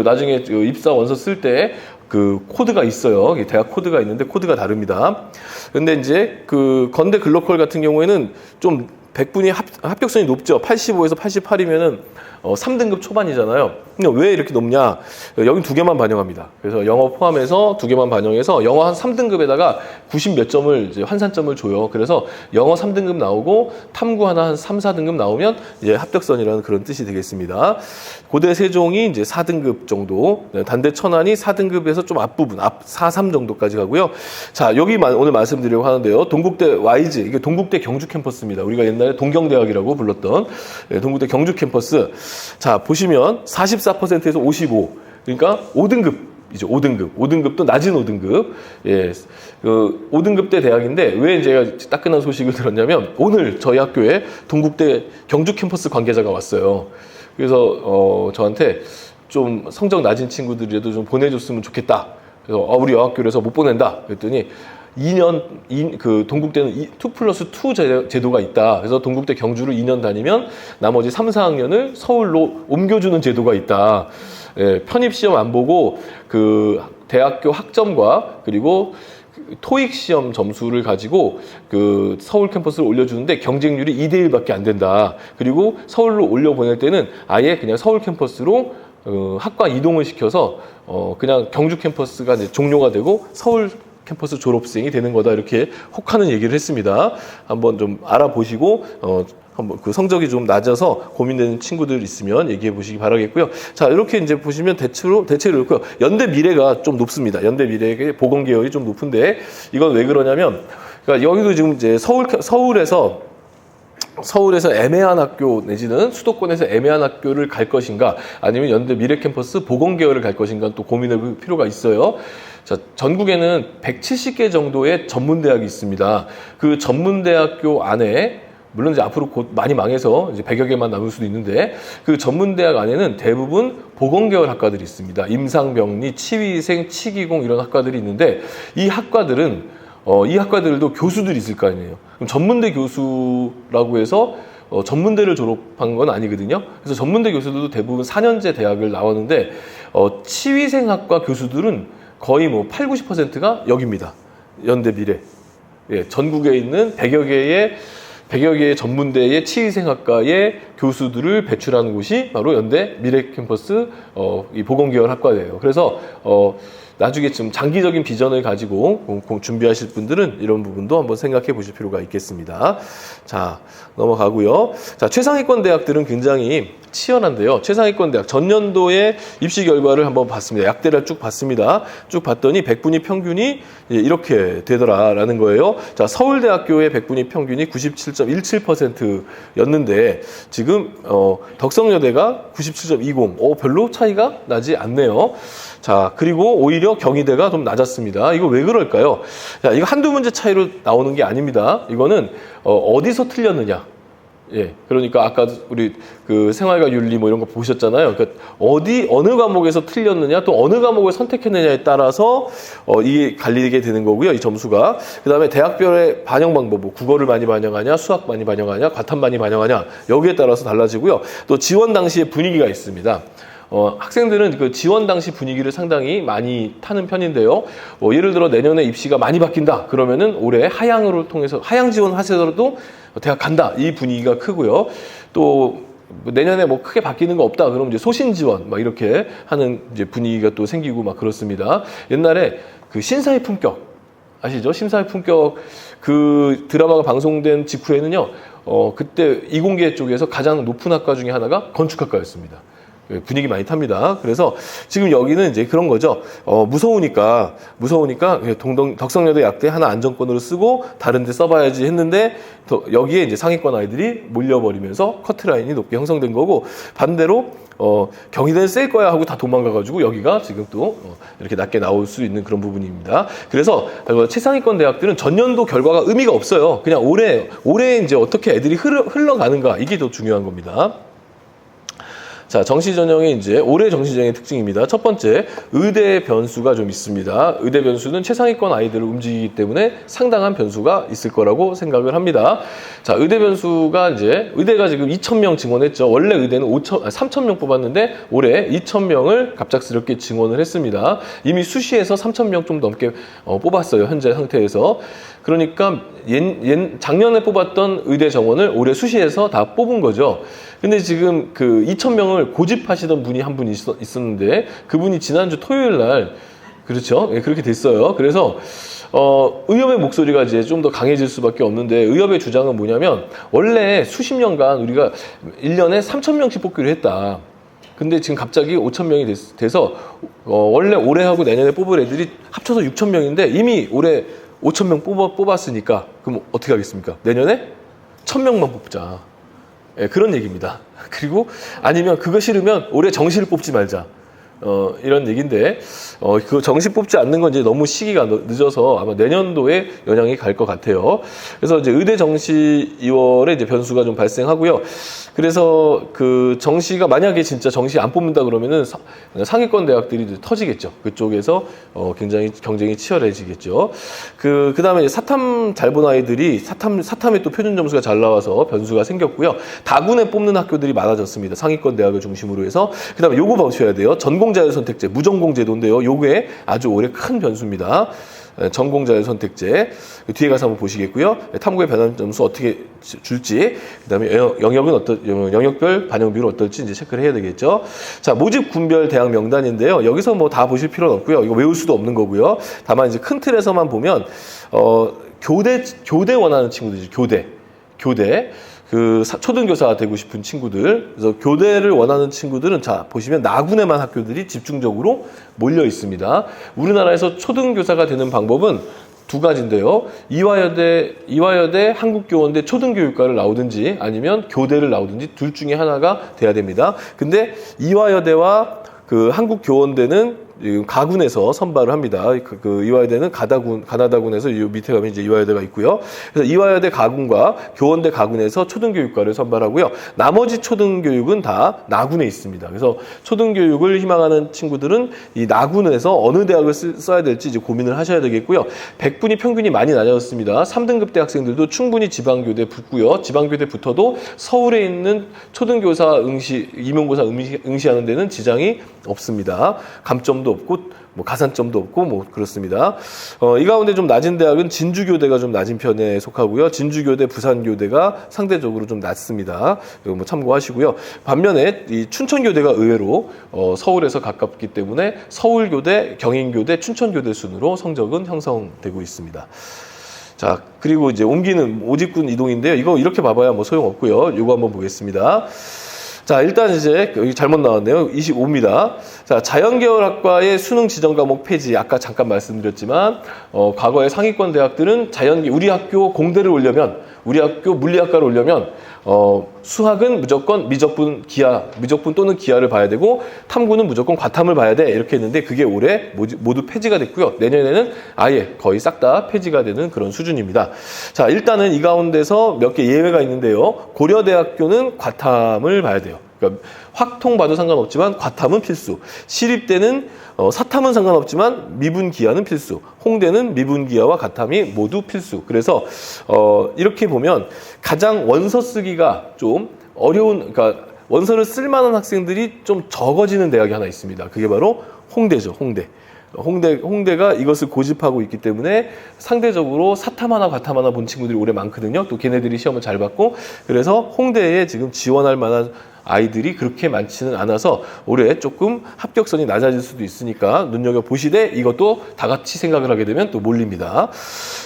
나중에 입사 원서 쓸 때, 그 코드가 있어요. 대학 코드가 있는데 코드가 다릅니다. 근데 이제 그 건대 글로컬 같은 경우에는 좀 100분이 합격선이 높죠. 85에서 88이면은 3등급 초반이잖아요. 그러니까 왜 이렇게 높냐? 여기 2개만 반영합니다. 그래서 영어 포함해서 2개만 반영해서 영어 한 3등급에다가 90 몇 점을 이제 환산점을 줘요. 그래서 영어 3등급 나오고 탐구 하나 한 3, 4등급 나오면 이제 합격선이라는 그런 뜻이 되겠습니다. 고대 세종이 이제 4등급 정도, 단대 천안이 4등급에서 좀 앞부분, 4, 3 정도까지 가고요. 자, 여기 오늘 말씀드리려고 하는데요. 동국대 YG, 이게 동국대 경주 캠퍼스입니다. 우리가 옛날에 동경대학이라고 불렀던 동국대 경주 캠퍼스. 자, 보시면 44%에서 55. 그러니까 5등급이죠. 5등급도 낮은 5등급. 예. 5등급대 대학인데 왜 제가 따끈한 소식을 들었냐면 오늘 저희 학교에 동국대 경주 캠퍼스 관계자가 왔어요. 그래서 저한테 좀 성적 낮은 친구들이라도 좀 보내줬으면 좋겠다. 그래서 우리 여학교에서 못 보낸다. 그랬더니 2년, 그 동국대는 2+2 제도가 있다. 그래서 동국대 경주를 2년 다니면 나머지 3, 4학년을 서울로 옮겨주는 제도가 있다. 예, 편입시험 안 보고 그 대학교 학점과 그리고 토익 시험 점수를 가지고 그 서울 캠퍼스를 올려주는데 경쟁률이 2대1밖에 안 된다. 그리고 서울로 올려보낼 때는 아예 그냥 서울 캠퍼스로 학과 이동을 시켜서 그냥 경주 캠퍼스가 이제 종료가 되고 서울 캠퍼스 졸업생이 되는 거다. 이렇게 혹하는 얘기를 했습니다. 한번 좀 알아보시고 한번 그 성적이 좀 낮아서 고민되는 친구들 있으면 얘기해 보시기 바라겠고요. 자, 이렇게 이제 보시면 대체로 이렇고요. 연대 미래가 좀 높습니다. 연대 미래의 보건 계열이 좀 높은데 이건 왜 그러냐면 그러니까 여기도 지금 이제 서울에서 애매한 학교 내지는 수도권에서 애매한 학교를 갈 것인가 아니면 연대 미래 캠퍼스 보건 계열을 갈 것인가 또 고민해 볼 필요가 있어요. 자, 전국에는 170개 정도의 전문대학이 있습니다. 그 전문대학교 안에 물론 이제 앞으로 곧 많이 망해서 이제 100여 개만 남을 수도 있는데 그 전문대학 안에는 대부분 보건계열 학과들이 있습니다. 임상병리, 치위생, 치기공 이런 학과들이 있는데 이 학과들도 교수들이 있을 거 아니에요. 그럼 전문대 교수라고 해서 전문대를 졸업한 건 아니거든요. 그래서 전문대 교수들도 대부분 4년제 대학을 나왔는데 치위생학과 교수들은 거의 뭐 8, 90%가 여기입니다. 연대 미래. 예, 전국에 있는 100여 개의 100여 개의 전문대의 치의생학과의 교수들을 배출하는 곳이 바로 연대 미래캠퍼스 이 보건계열학과예요. 그래서 나중에 좀 장기적인 비전을 가지고 준비하실 분들은 이런 부분도 한번 생각해 보실 필요가 있겠습니다. 자, 넘어가고요. 자, 최상위권 대학들은 굉장히 치열한데요. 최상위권 대학 전년도의 입시 결과를 한번 봤습니다. 약대를 쭉 봤습니다. 쭉 봤더니 백분위 평균이 이렇게 되더라라는 거예요. 자, 서울대학교의 백분위 평균이 97.17%였는데 지금 덕성여대가 97.20. 별로 차이가 나지 않네요. 자, 그리고 오히려 경희대가 좀 낮았습니다. 이거 왜 그럴까요? 자, 이거 한두 문제 차이로 나오는 게 아닙니다. 이거는 어디서 틀렸느냐. 예, 그러니까 아까 우리 그 생활과 윤리 뭐 이런 거 보셨잖아요. 그러니까 어느 과목에서 틀렸느냐, 또 어느 과목을 선택했느냐에 따라서 이게 갈리게 되는 거고요. 이 점수가. 그다음에 대학별의 반영 방법, 뭐 국어를 많이 반영하냐, 수학 많이 반영하냐, 과탐 많이 반영하냐, 여기에 따라서 달라지고요. 또 지원 당시의 분위기가 있습니다. 학생들은 그 지원 당시 분위기를 상당히 많이 타는 편인데요. 예를 들어 내년에 입시가 많이 바뀐다. 그러면은 올해 하향을 통해서 하향 지원하시더라도 대학 간다. 이 분위기가 크고요. 또 내년에 뭐 크게 바뀌는 거 없다. 그럼 이제 소신 지원 막 이렇게 하는 이제 분위기가 또 생기고 막 그렇습니다. 옛날에 그 신사의 품격 아시죠? 신사의 품격 그 드라마가 방송된 직후에는요. 그때 이공계 쪽에서 가장 높은 학과 중에 하나가 건축학과였습니다. 분위기 많이 탑니다. 그래서 지금 여기는 이제 그런 거죠. 무서우니까 덕성여대 약대 하나 안정권으로 쓰고 다른 데 써봐야지 했는데 여기에 이제 상위권 아이들이 몰려버리면서 커트라인이 높게 형성된 거고, 반대로 경희대는 셀 거야 하고 다 도망가가지고 여기가 지금 또 이렇게 낮게 나올 수 있는 그런 부분입니다. 그래서 최상위권 대학들은 전년도 결과가 의미가 없어요. 그냥 올해 이제 어떻게 애들이 흘러가는가, 이게 더 중요한 겁니다. 자, 정시 전형의 이제 올해 정시 전형의 특징입니다. 첫 번째, 의대 변수가 좀 있습니다. 의대 변수는 최상위권 아이들을 움직이기 때문에 상당한 변수가 있을 거라고 생각을 합니다. 자, 의대 변수가 이제 의대가 지금 2,000명 증원했죠. 원래 의대는 3,000명 뽑았는데 올해 2,000명을 갑작스럽게 증원을 했습니다. 이미 수시에서 3,000명 좀 넘게 뽑았어요. 현재 상태에서. 그러니까 작년에 뽑았던 의대 정원을 올해 수시에서 다 뽑은 거죠. 근데 지금 그 2,000명을 고집하시던 분이 한 분 있었는데 그분이 지난주 토요일 날, 그렇죠? 예, 그렇게 됐어요. 그래서 의협의 목소리가 이제 좀 더 강해질 수밖에 없는데, 의협의 주장은 뭐냐면 원래 수십 년간 우리가 1년에 3,000명씩 뽑기로 했다. 근데 지금 갑자기 5,000명이 돼서 원래 올해하고 내년에 뽑을 애들이 합쳐서 6,000명인데 이미 올해 5,000명 뽑았으니까 그럼 어떻게 하겠습니까? 내년에 1,000명만 뽑자. 예, 그런 얘기입니다. 그리고 아니면 그거 싫으면 올해 정시를 뽑지 말자. 이런 얘기인데, 그 정시 뽑지 않는 건 이제 너무 시기가 늦어서 아마 내년도에 영향이 갈 것 같아요. 그래서 이제 의대 정시 2월에 이제 변수가 좀 발생하고요. 그래서 그 정시가 만약에 진짜 정시 안 뽑는다 그러면은 상위권 대학들이 터지겠죠. 그쪽에서 굉장히 경쟁이 치열해지겠죠. 그 다음에 사탐 잘 본 아이들이 사탐에 또 표준 점수가 잘 나와서 변수가 생겼고요. 다군에 뽑는 학교들이 많아졌습니다. 상위권 대학을 중심으로 해서. 그 다음에 요거 보셔야 돼요. 전공자율 선택제, 무전공 제도인데요. 요게 아주 올해 큰 변수입니다. 전공자율 선택제. 뒤에 가서 한번 보시겠고요. 탐구의 변환 점수 어떻게 줄지, 그다음에 영역별 반영 비율 어떨지 이제 체크를 해야 되겠죠. 자, 모집 군별 대학 명단인데요. 여기서 뭐 다 보실 필요는 없고요. 이거 외울 수도 없는 거고요. 다만 이제 큰 틀에서만 보면 교대 원하는 친구들이죠. 교대. 그 초등교사 되고 싶은 친구들, 그래서 교대를 원하는 친구들은 자 보시면 나군에만 학교들이 집중적으로 몰려 있습니다. 우리나라에서 초등교사가 되는 방법은 두 가지인데요. 이화여대 한국교원대 초등교육과를 나오든지 아니면 교대를 나오든지 둘 중에 하나가 돼야 됩니다. 근데 이화여대와 그 한국교원대는 가군에서 선발을 합니다. 그 이화여대는 가나다군에서 이 밑에 가면 이제 이화여대가 있고요. 그래서 이화여대 가군과 교원대 가군에서 초등교육과를 선발하고요. 나머지 초등교육은 다 나군에 있습니다. 그래서 초등교육을 희망하는 친구들은 이 나군에서 어느 대학을 써야 될지 이제 고민을 하셔야 되겠고요. 백분위 평균이 많이 나뉘었습니다. 3등급 대 학생들도 충분히 지방교대 붙고요. 지방교대 붙어도 서울에 있는 초등교사 임용고사 응시하는 데는 지장이 없습니다. 감점도 장점도 없고 뭐 가산점도 없고 뭐 그렇습니다. 이 가운데 좀 낮은 대학은 진주교대가 좀 낮은 편에 속하고요. 진주교대, 부산교대가 상대적으로 좀 낮습니다. 이거 뭐 참고하시고요. 반면에 이 춘천교대가 의외로 서울에서 가깝기 때문에 서울교대, 경인교대, 춘천교대 순으로 성적은 형성되고 있습니다. 자, 그리고 이제 옮기는 모집군 이동인데요. 이거 이렇게 봐봐야 뭐 소용없고요. 이거 한번 보겠습니다. 자, 일단 이제 여기 잘못 나왔네요. 25입니다. 자, 자연계열학과의 수능 지정 과목 폐지. 아까 잠깐 말씀드렸지만 과거의 상위권 대학들은 우리 학교 공대를 오려면, 우리 학교 물리학과를 오려면 수학은 무조건 미적분 또는 기하를 봐야 되고 탐구는 무조건 과탐을 봐야 돼. 이렇게 했는데 그게 올해 모두 폐지가 됐고요. 내년에는 아예 거의 싹 다 폐지가 되는 그런 수준입니다. 자, 일단은 이 가운데서 몇 개 예외가 있는데요. 고려대학교는 과탐을 봐야 돼요. 그러니까 확통 봐도 상관없지만 과탐은 필수. 시립대는 사탐은 상관없지만 미분기하는 필수. 홍대는 미분기하와 과탐이 모두 필수. 그래서 이렇게 보면 가장 원서 쓰기가 좀 어려운, 그러니까 원서를 쓸 만한 학생들이 좀 적어지는 대학이 하나 있습니다. 그게 바로 홍대죠. 홍대가 이것을 고집하고 있기 때문에 상대적으로 사탐 하나 과탐 하나 본 친구들이 올해 많거든요. 또 걔네들이 시험을 잘 봤고, 그래서 홍대에 지금 지원할 만한 아이들이 그렇게 많지는 않아서 올해 조금 합격선이 낮아질 수도 있으니까 눈여겨보시되 이것도 다 같이 생각을 하게 되면 또 몰립니다.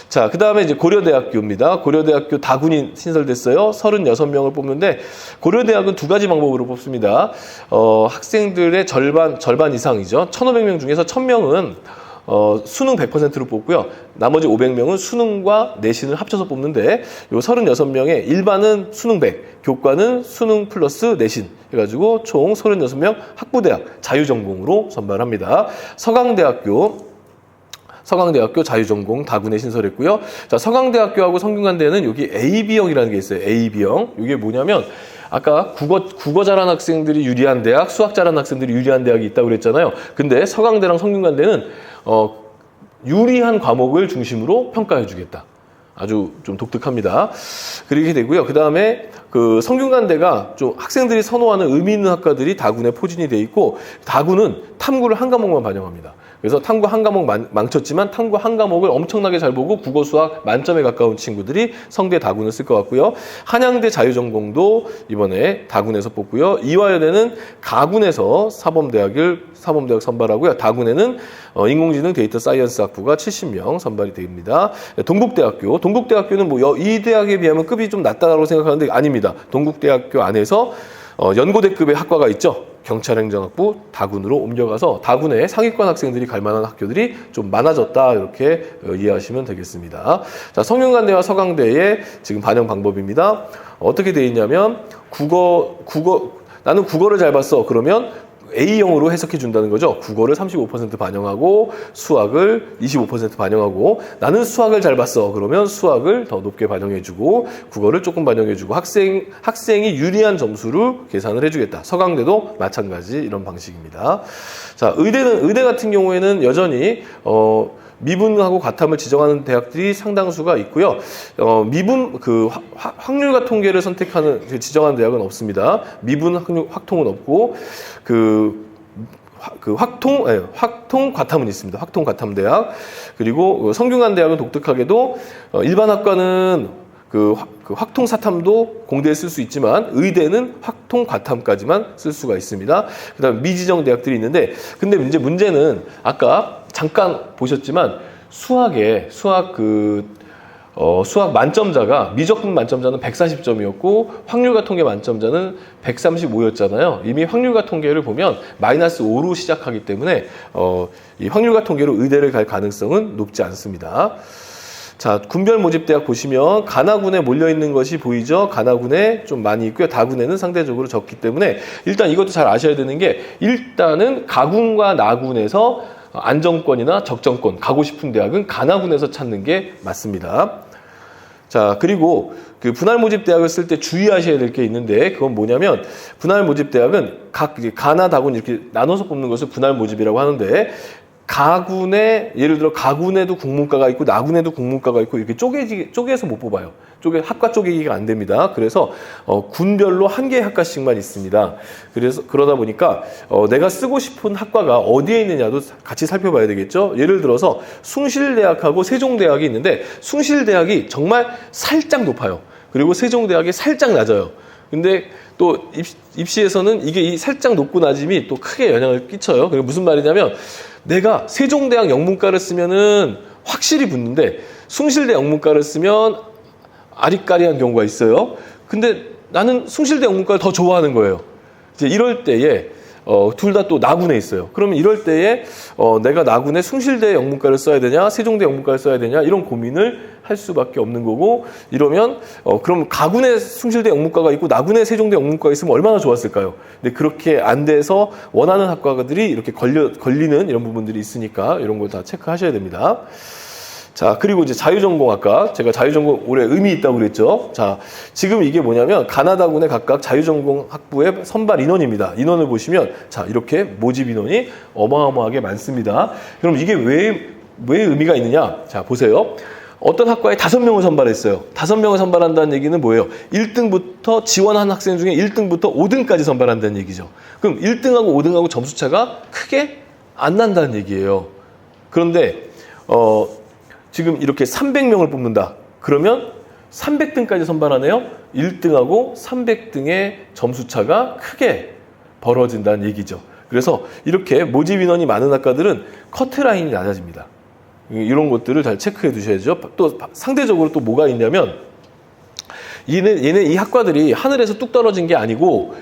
자, 그 다음에 이제 고려대학교입니다. 고려대학교 다군이 신설됐어요. 36명을 뽑는데 고려대학은 두 가지 방법으로 뽑습니다. 학생들의 절반 이상이죠. 1,500명 중에서 1,000명은 수능 100%로 뽑고요. 나머지 500명은 수능과 내신을 합쳐서 뽑는데 요 36명의 일반은 수능 100, 교과는 수능 플러스 내신 해가지고 총 36명 학부대학 자유전공으로 선발합니다. 서강대학교 자유전공 다군에 신설했고요. 자, 서강대학교하고 성균관대는 여기 AB형이라는 게 있어요. AB형. 이게 뭐냐면 아까 국어 잘하는 학생들이 유리한 대학, 수학 잘하는 학생들이 유리한 대학이 있다고 그랬잖아요. 근데 서강대랑 성균관대는 유리한 과목을 중심으로 평가해 주겠다. 아주 좀 독특합니다. 그렇게 되고요. 그 다음에 그 성균관대가 좀 학생들이 선호하는 의미 있는 학과들이 다군에 포진이 돼 있고, 다군은 탐구를 한 과목만 반영합니다. 그래서 탐구 한 과목 망쳤지만 탐구 한 과목을 엄청나게 잘 보고 국어 수학 만점에 가까운 친구들이 성대 다군을 쓸 것 같고요. 한양대 자유전공도 이번에 다군에서 뽑고요. 이화여대는 가군에서 사범대학 선발하고요. 다군에는 인공지능 데이터 사이언스 학부가 70명 선발이 됩니다. 동국대학교는 뭐 이 대학에 비하면 급이 좀 낮다고 생각하는데 아닙니다. 동국대학교 안에서 연고대급의 학과가 있죠. 경찰행정학부 다군으로 옮겨가서 다군에 상위권 학생들이 갈 만한 학교들이 좀 많아졌다, 이렇게 이해하시면 되겠습니다. 자, 성균관대와 서강대의 지금 반영 방법입니다. 어떻게 되어 있냐면 나는 국어를 잘 봤어. 그러면 A형으로 해석해 준다는 거죠. 국어를 35% 반영하고 수학을 25% 반영하고, 나는 수학을 잘 봤어. 그러면 수학을 더 높게 반영해 주고 국어를 조금 반영해 주고 학생이 유리한 점수를 계산을 해 주겠다. 서강대도 마찬가지 이런 방식입니다. 자, 의대 같은 경우에는 여전히 미분하고 과탐을 지정하는 대학들이 상당수가 있고요. 미분 확률과 통계를 지정하는 대학은 없습니다. 미분 확통은 없고 확통 과탐은 있습니다. 확통 과탐 대학. 그리고 성균관 대학은 독특하게도 일반 학과는 확통 사탐도 공대에 쓸 수 있지만 의대는 확통 과탐까지만 쓸 수가 있습니다. 그다음 미지정 대학들이 있는데, 근데 이제 문제는 아까 잠깐 보셨지만 수학 만점자가 미적분 만점자는 140점이었고 확률과 통계 만점자는 135였잖아요. 이미 확률과 통계를 보면 마이너스 5로 시작하기 때문에 이 확률과 통계로 의대를 갈 가능성은 높지 않습니다. 자, 군별 모집 대학 보시면 가나군에 몰려 있는 것이 보이죠? 가나군에 좀 많이 있고요. 다군에는 상대적으로 적기 때문에 일단 이것도 잘 아셔야 되는 게, 일단은 가군과 나군에서 안정권이나 적정권 가고 싶은 대학은 가나군에서 찾는 게 맞습니다. 자, 그리고 분할 모집 대학을 쓸 때 주의하셔야 될 게 있는데, 그건 뭐냐면 분할 모집 대학은 가나 다군 이렇게 나눠서 뽑는 것을 분할 모집이라고 하는데, 가군에 예를 들어 가군에도 국문과가 있고 나군에도 국문과가 있고 이렇게 쪼개서 못 뽑아요. 학과 쪼개기가 안 됩니다. 그래서 군별로 한 개의 학과씩만 있습니다. 그래서 그러다 보니까 내가 쓰고 싶은 학과가 어디에 있느냐도 같이 살펴봐야 되겠죠. 예를 들어서 숭실대학하고 세종대학이 있는데 숭실대학이 정말 살짝 높아요. 그리고 세종대학이 살짝 낮아요. 근데 또 입시에서는 이게 이 살짝 높고 낮음이 또 크게 영향을 끼쳐요. 그게 무슨 말이냐면 내가 세종대학 영문과를 쓰면은 확실히 붙는데 숭실대 영문과를 쓰면 아리까리한 경우가 있어요. 근데 나는 숭실대 영문과를 더 좋아하는 거예요. 이제 이럴 때에 둘 다 또 나군에 있어요. 그러면 이럴 때에 내가 나군에 숭실대 영문과를 써야 되냐 세종대 영문과를 써야 되냐 이런 고민을 할 수밖에 없는 거고 이러면 그럼 가군에 숭실대 영문과가 있고 나군에 세종대 영문과가 있으면 얼마나 좋았을까요? 근데 그렇게 안 돼서 원하는 학과들이 이렇게 걸리는 이런 부분들이 있으니까 이런 걸 다 체크하셔야 됩니다. 자, 그리고 이제 자유전공학과. 제가 자유전공 올해 의미 있다고 그랬죠. 자, 지금 이게 뭐냐면 가나다군의 각각 자유전공 학부의 선발 인원입니다. 인원을 보시면 자, 이렇게 모집 인원이 어마어마하게 많습니다. 그럼 이게 왜 의미가 있느냐? 자, 보세요. 어떤 학과에 5명을 선발했어요. 5명을 선발한다는 얘기는 뭐예요? 1등부터 지원한 학생 중에 1등부터 5등까지 선발한다는 얘기죠. 그럼 1등하고 5등하고 점수 차가 크게 안 난다는 얘기예요. 그런데 지금 이렇게 300명을 뽑는다. 그러면 300등까지 선발하네요. 1등하고 300등의 점수차가 크게 벌어진다는 얘기죠. 그래서 이렇게 모집 인원이 많은 학과들은 커트라인이 낮아집니다. 이런 것들을 잘 체크해 두셔야죠. 또 상대적으로 또 뭐가 있냐면 얘네 이 학과들이 하늘에서 뚝 떨어진 게 아니고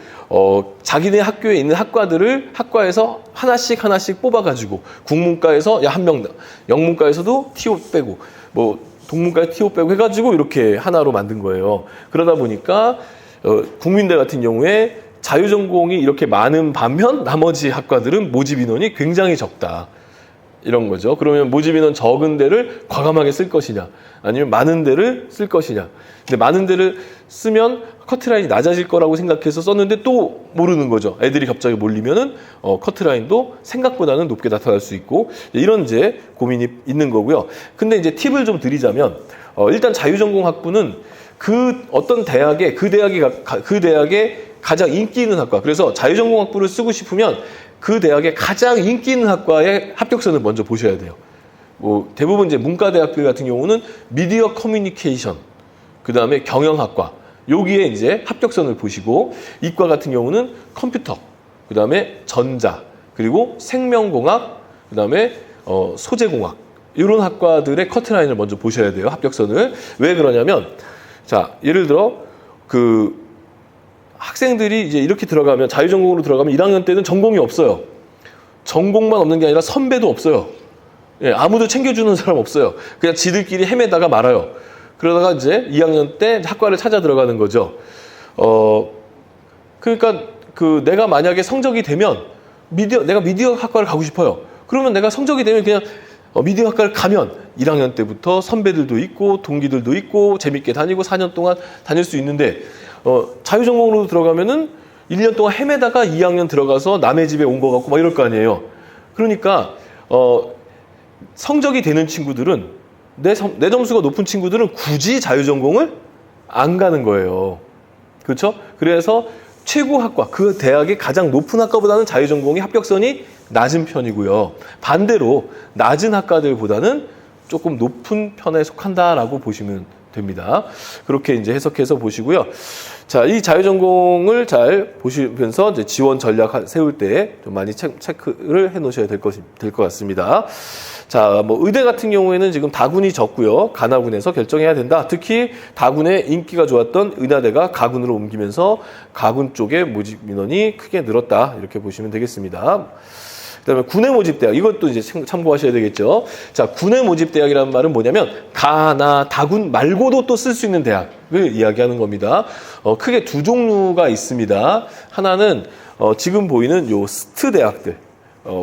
자기네 학교에 있는 학과들을 학과에서 하나씩 뽑아가지고 국문과에서 한 명, 영문과에서도 T5 빼고 뭐 동문과에 T5 빼고 해가지고 이렇게 하나로 만든 거예요. 그러다 보니까 국민대 같은 경우에 자유전공이 이렇게 많은 반면 나머지 학과들은 모집 인원이 굉장히 적다. 이런 거죠. 그러면 모집 인원 적은 데를 과감하게 쓸 것이냐 아니면 많은 데를 쓸 것이냐. 근데 많은 데를 쓰면 커트라인이 낮아질 거라고 생각해서 썼는데 또 모르는 거죠. 애들이 갑자기 몰리면은 커트라인도 생각보다는 높게 나타날 수 있고 이런 이제 고민이 있는 거고요. 근데 이제 팁을 좀 드리자면 일단 자유전공 학부는 그 어떤 대학에 그 대학에 가장 인기 있는 학과. 그래서 자유전공 학부를 쓰고 싶으면 그 대학의 가장 인기 있는 학과의 합격선을 먼저 보셔야 돼요. 뭐 대부분 이제 문과대학들 같은 경우는 미디어 커뮤니케이션, 그 다음에 경영학과, 여기에 이제 합격선을 보시고, 이과 같은 경우는 컴퓨터, 그 다음에 전자, 그리고 생명공학, 그 다음에 소재공학, 이런 학과들의 커트라인을 먼저 보셔야 돼요. 합격선을. 왜 그러냐면, 자, 예를 들어 학생들이 이제 이렇게 들어가면 자유전공으로 들어가면 1학년 때는 전공이 없어요. 전공만 없는 게 아니라 선배도 없어요. 예, 아무도 챙겨주는 사람 없어요. 그냥 지들끼리 헤매다가 말아요. 그러다가 이제 2학년 때 학과를 찾아 들어가는 거죠. 그러니까 내가 만약에 성적이 되면 내가 미디어 학과를 가고 싶어요. 그러면 내가 성적이 되면 그냥 미디어 학과를 가면 1학년 때부터 선배들도 있고 동기들도 있고 재밌게 다니고 4년 동안 다닐 수 있는데 자유전공으로 들어가면은 1년 동안 헤매다가 2학년 들어가서 남의 집에 온 거 같고 막 이럴 거 아니에요. 그러니까 성적이 되는 친구들은 내 점수가 높은 친구들은 굳이 자유전공을 안 가는 거예요. 그렇죠? 그래서 최고 학과, 그 대학의 가장 높은 학과보다는 자유전공이 합격선이 낮은 편이고요. 반대로 낮은 학과들보다는 조금 높은 편에 속한다라고 보시면 됩니다. 그렇게 이제 해석해서 보시고요. 자, 이 자유전공을 잘 보시면서 이제 지원 전략 세울 때 좀 많이 체크를 해 놓으셔야 될 것 같습니다. 자, 뭐 의대 같은 경우에는 지금 다군이 적고요. 가나군에서 결정해야 된다. 특히 다군의 인기가 좋았던 의대가 가군으로 옮기면서 가군 쪽의 모집 민원이 크게 늘었다. 이렇게 보시면 되겠습니다. 그다음에 군의 모집대학, 이것도 이제 참고하셔야 되겠죠. 자, 군의 모집대학이라는 말은 뭐냐면 가나 다군 말고도 또 쓸 수 있는 대학을 이야기하는 겁니다. 크게 두 종류가 있습니다. 하나는 지금 보이는 요 스트 대학들,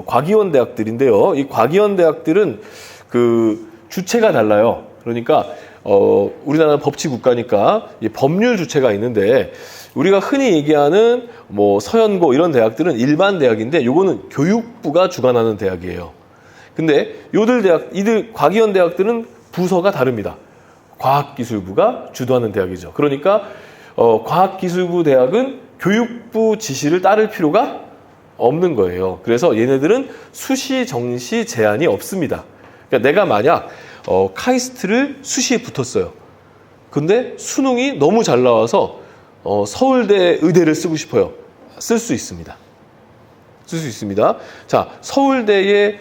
과기원 대학들인데요. 이 과기원 대학들은 그 주체가 달라요. 그러니까 우리나라는 법치 국가니까 법률 주체가 있는데, 우리가 흔히 얘기하는 뭐 서연고 이런 대학들은 일반 대학인데 요거는 교육부가 주관하는 대학이에요. 근데 이들 과기원 대학들은 부서가 다릅니다. 과학기술부가 주도하는 대학이죠. 그러니까 과학기술부 대학은 교육부 지시를 따를 필요가 없는 거예요. 그래서 얘네들은 수시, 정시 제한이 없습니다. 그러니까 내가 만약 카이스트를 수시에 붙었어요. 근데 수능이 너무 잘 나와서 서울대 의대를 쓰고 싶어요. 쓸 수 있습니다. 쓸 수 있습니다. 자, 서울대에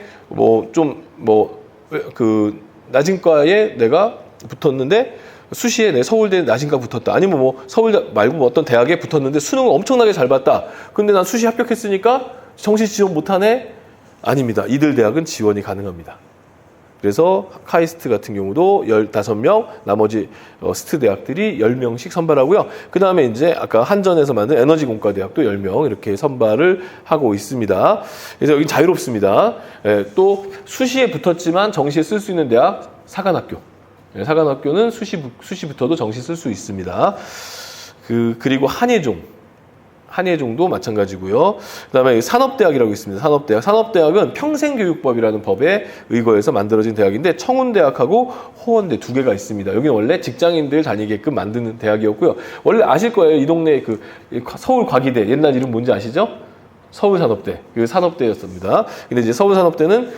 나진과에 내가 붙었는데 수시에 내 서울대 나진과 붙었다. 아니면 서울대 말고 어떤 대학에 붙었는데 수능을 엄청나게 잘 봤다. 근데 난 수시 합격했으니까 정시 지원 못하네? 아닙니다. 이들 대학은 지원이 가능합니다. 그래서 카이스트 같은 경우도 15명, 나머지 스트 대학들이 10명씩 선발하고요. 그 다음에 이제 아까 한전에서 만든 에너지공과대학도 10명 이렇게 선발을 하고 있습니다. 그래서 여기 자유롭습니다. 또 수시에 붙었지만 정시에 쓸 수 있는 대학 사관학교. 사관학교는 수시부터도 정시 쓸 수 있습니다. 그리고 한예종도 마찬가지고요. 그다음에 산업대학이라고 있습니다. 산업대학은 평생교육법이라는 법에 의거해서 만들어진 대학인데 청운대학하고 호원대 두 개가 있습니다. 여기는 원래 직장인들 다니게끔 만드는 대학이었고요. 원래 아실 거예요. 이 동네 서울과기대 옛날 이름 뭔지 아시죠? 서울산업대, 산업대였습니다. 근데 이제 서울산업대는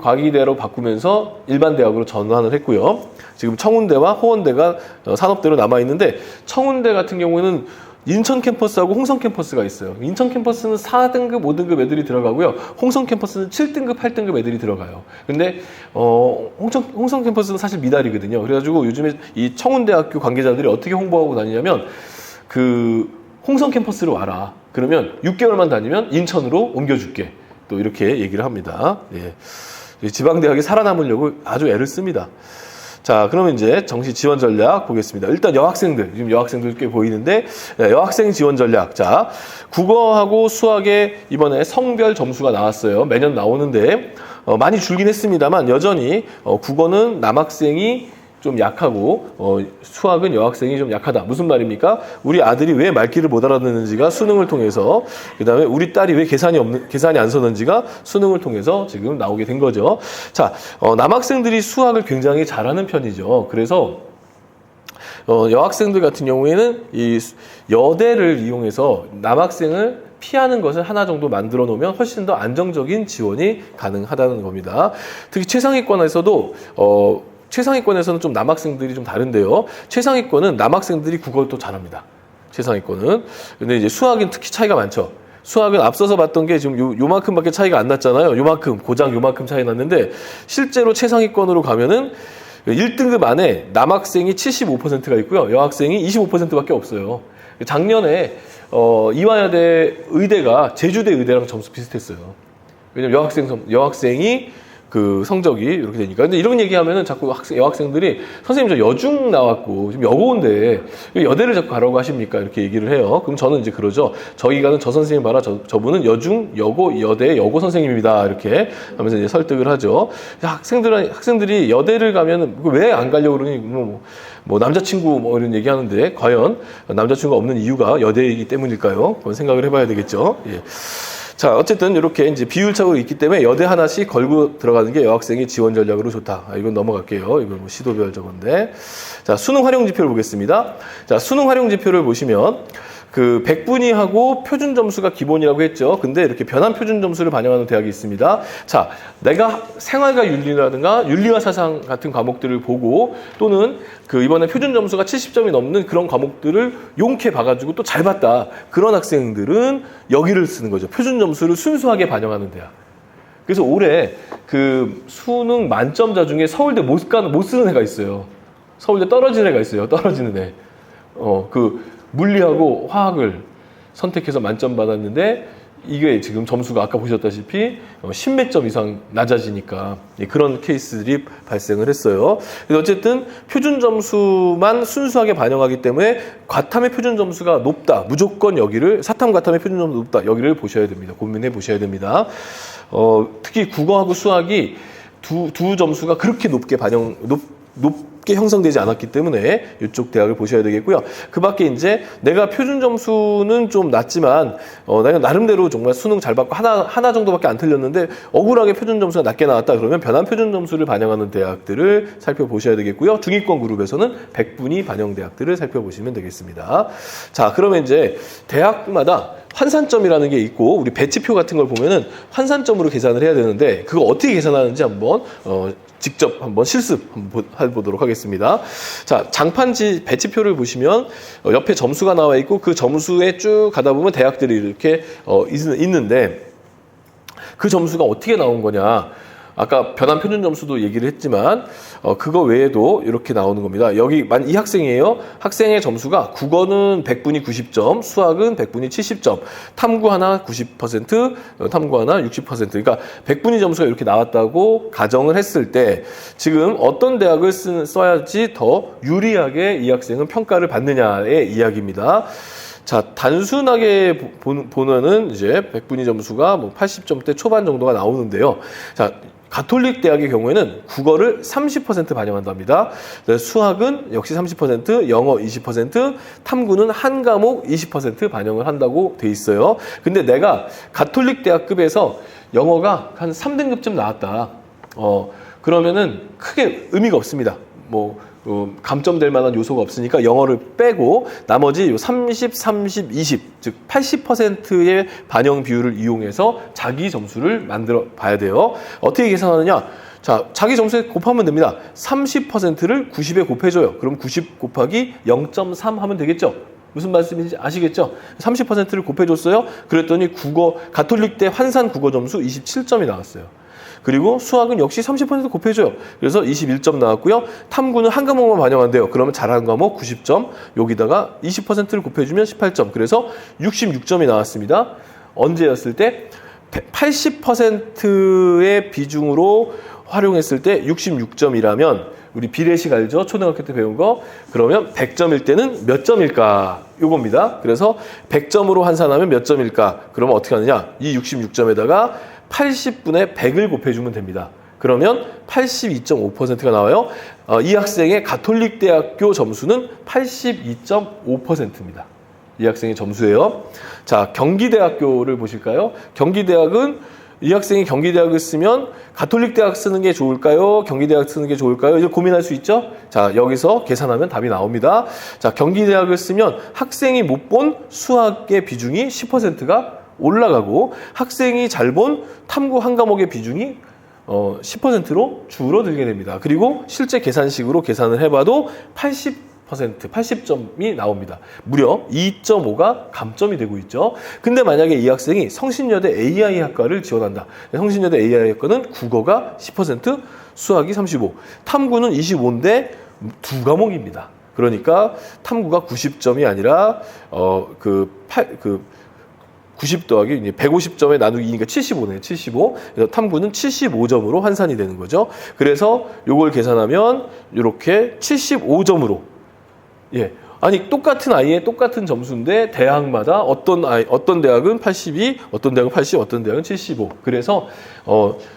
과기대로 바꾸면서 일반 대학으로 전환을 했고요. 지금 청운대와 호원대가 산업대로 남아 있는데 청운대 같은 경우는 인천 캠퍼스하고 홍성 캠퍼스가 있어요. 인천 캠퍼스는 4등급, 5등급 애들이 들어가고요. 홍성 캠퍼스는 7등급, 8등급 애들이 들어가요. 근데 홍성 캠퍼스는 사실 미달이거든요. 그래가지고 요즘에 이 청운대학교 관계자들이 어떻게 홍보하고 다니냐면 홍성 캠퍼스로 와라. 그러면 6개월만 다니면 인천으로 옮겨줄게. 또 이렇게 얘기를 합니다. 예. 지방대학이 살아남으려고 아주 애를 씁니다. 자, 그러면 이제 정시 지원 전략 보겠습니다. 일단 지금 여학생들 꽤 보이는데, 여학생 지원 전략. 자, 국어하고 수학에 이번에 성별 점수가 나왔어요. 매년 나오는데, 많이 줄긴 했습니다만, 여전히, 국어는 남학생이 좀 약하고 수학은 여학생이 좀 약하다. 무슨 말입니까? 우리 아들이 왜 말귀를 못 알아듣는지가 수능을 통해서, 그다음에 우리 딸이 왜 계산이 안 서는지가 수능을 통해서 지금 나오게 된 거죠. 자, 남학생들이 수학을 굉장히 잘하는 편이죠. 그래서 여학생들 같은 경우에는 이 여대를 이용해서 남학생을 피하는 것을 하나 정도 만들어 놓으면 훨씬 더 안정적인 지원이 가능하다는 겁니다. 특히 최상위권에서는 좀 남학생들이 좀 다른데요. 최상위권은 남학생들이 국어를 또 잘합니다. 최상위권은. 근데 이제 수학은 특히 차이가 많죠. 수학은 앞서서 봤던 게 지금 요만큼밖에 차이가 안 났잖아요. 고작 요만큼 차이 났는데 실제로 최상위권으로 가면은 1등급 안에 남학생이 75%가 있고요. 여학생이 25%밖에 없어요. 작년에 이화여대 의대가 제주대 의대랑 점수 비슷했어요. 왜냐면 여학생이 성적이 이렇게 되니까. 근데 이런 얘기하면은 자꾸 여학생들이 선생님 저 여중 나왔고 지금 여고인데 여대를 자꾸 가라고 하십니까? 이렇게 얘기를 해요. 그럼 저는 이제 그러죠. 저기 가는 저 선생님 봐라. 저분은 여중, 여고, 여대, 여고 선생님입니다. 이렇게 하면서 이제 설득을 하죠. 학생들이 여대를 가면은 왜 안 가려고 그러니 남자친구 이런 얘기 하는데 과연 남자친구가 없는 이유가 여대이기 때문일까요? 그건 생각을 해봐야 되겠죠. 예. 자, 어쨌든 이렇게 이제 비율적으로 있기 때문에 여대 하나씩 걸고 들어가는 게 여학생의 지원 전략으로 좋다. 이건 넘어갈게요. 이건 시도별 저건데. 자, 수능 활용 지표를 보겠습니다. 자, 수능 활용 지표를 보시면 100분위하고 표준 점수가 기본이라고 했죠. 근데 이렇게 변환 표준 점수를 반영하는 대학이 있습니다. 자, 내가 생활과 윤리라든가 윤리와 사상 같은 과목들을 보고 또는 이번에 표준 점수가 70점이 넘는 그런 과목들을 용케 봐가지고 또 잘 봤다. 그런 학생들은 여기를 쓰는 거죠. 표준 점수를 순수하게 반영하는 대학. 그래서 올해 수능 만점자 중에 서울대 못 쓰는 애가 있어요. 서울대 떨어지는 애가 있어요. 떨어지는 애. 물리하고 화학을 선택해서 만점 받았는데 이게 지금 점수가 아까 보셨다시피 10몇 점 이상 낮아지니까 그런 케이스들이 발생을 했어요. 그래서 어쨌든 표준 점수만 순수하게 반영하기 때문에 과탐의 표준 점수가 높다. 무조건 사탐 과탐의 표준 점수 높다. 여기를 보셔야 됩니다. 고민해 보셔야 됩니다. 특히 국어하고 수학이 두 점수가 그렇게 높게 쉽게 형성되지 않았기 때문에 이쪽 대학을 보셔야 되겠고요. 그 밖에 이제 내가 표준 점수는 좀 낮지만 내가 나름대로 정말 수능 잘 받고 하나 정도밖에 안 틀렸는데 억울하게 표준 점수가 낮게 나왔다 그러면 변환 표준 점수를 반영하는 대학들을 살펴보셔야 되겠고요. 중위권 그룹에서는 100분위 반영 대학들을 살펴보시면 되겠습니다. 자, 그러면 이제 대학마다 환산점이라는 게 있고 우리 배치표 같은 걸 보면은 환산점으로 계산을 해야 되는데 그거 어떻게 계산하는지 한번 직접 한번 실습 한번 해보도록 하겠습니다. 자, 장판지 배치표를 보시면 옆에 점수가 나와 있고 그 점수에 쭉 가다 보면 대학들이 이렇게 있는데 그 점수가 어떻게 나온 거냐? 아까 변환 표준 점수도 얘기를 했지만 그거 외에도 이렇게 나오는 겁니다. 여기 이 학생이에요. 학생의 점수가 국어는 100분이 90점, 수학은 100분이 70점, 탐구 하나 90%, 탐구 하나 60%. 그러니까 100분위 점수가 이렇게 나왔다고 가정을 했을 때 지금 어떤 대학을 써야지 더 유리하게 이 학생은 평가를 받느냐의 이야기입니다. 자, 단순하게 보면은 이제 100분위 점수가 뭐 80점대 초반 정도가 나오는데요. 자, 가톨릭 대학의 경우에는 국어를 30% 반영한답니다. 수학은 역시 30%, 영어 20%, 탐구는 한 과목 20% 반영을 한다고 돼 있어요. 근데 내가 가톨릭 대학급에서 영어가 한 3등급쯤 나왔다. 그러면은 크게 의미가 없습니다. 감점될 만한 요소가 없으니까 영어를 빼고 나머지 30, 30, 20, 즉 80%의 반영 비율을 이용해서 자기 점수를 만들어 봐야 돼요. 어떻게 계산하느냐? 자, 자기 점수에 곱하면 됩니다. 30%를 90에 곱해줘요. 그럼 90 곱하기 0.3 하면 되겠죠? 무슨 말씀인지 아시겠죠? 30%를 곱해줬어요. 그랬더니 가톨릭대 환산 국어 점수 27점이 나왔어요. 그리고 수학은 역시 30% 곱해줘요. 그래서 21점 나왔고요. 탐구는 한 과목만 반영한대요. 그러면 잘한 과목 90점, 여기다가 20%를 곱해주면 18점. 그래서 66점이 나왔습니다. 언제였을 때? 80%의 비중으로 활용했을 때 66점이라면 우리 비례식 알죠? 초등학교 때 배운 거. 그러면 100점일 때는 몇 점일까? 요겁니다. 그래서 100점으로 환산하면 몇 점일까? 그러면 어떻게 하느냐? 이 66점에다가 80분의 100을 곱해주면 됩니다. 그러면 82.5%가 나와요. 이 학생의 가톨릭 대학교 점수는 82.5%입니다. 이 학생의 점수예요. 자, 경기대학교를 보실까요? 경기대학은 이 학생이 경기대학을 쓰면 가톨릭 대학 쓰는 게 좋을까요? 경기대학 쓰는 게 좋을까요? 이제 고민할 수 있죠? 자, 여기서 계산하면 답이 나옵니다. 자, 경기대학을 쓰면 학생이 못 본 수학의 비중이 10%가 올라가고 학생이 잘 본 탐구 한 과목의 비중이 10%로 줄어들게 됩니다. 그리고 실제 계산식으로 계산을 해봐도 80점이 나옵니다. 무려 2.5가 감점이 되고 있죠. 근데 만약에 이 학생이 성신여대 AI학과를 지원한다. 성신여대 AI학과는 국어가 10%, 수학이 35, 탐구는 25인데 두 과목입니다. 그러니까 탐구가 90점이 아니라 90 더하기 150점에 나누기니까 75네요. 75. 그래서 탐구는 75점으로 환산이 되는 거죠. 그래서 요걸 계산하면 이렇게 75점으로. 예. 아니, 똑같은 아이의 똑같은 점수인데 대학마다 어떤 대학은 82, 어떤 대학은 80, 어떤 대학은 75. 그래서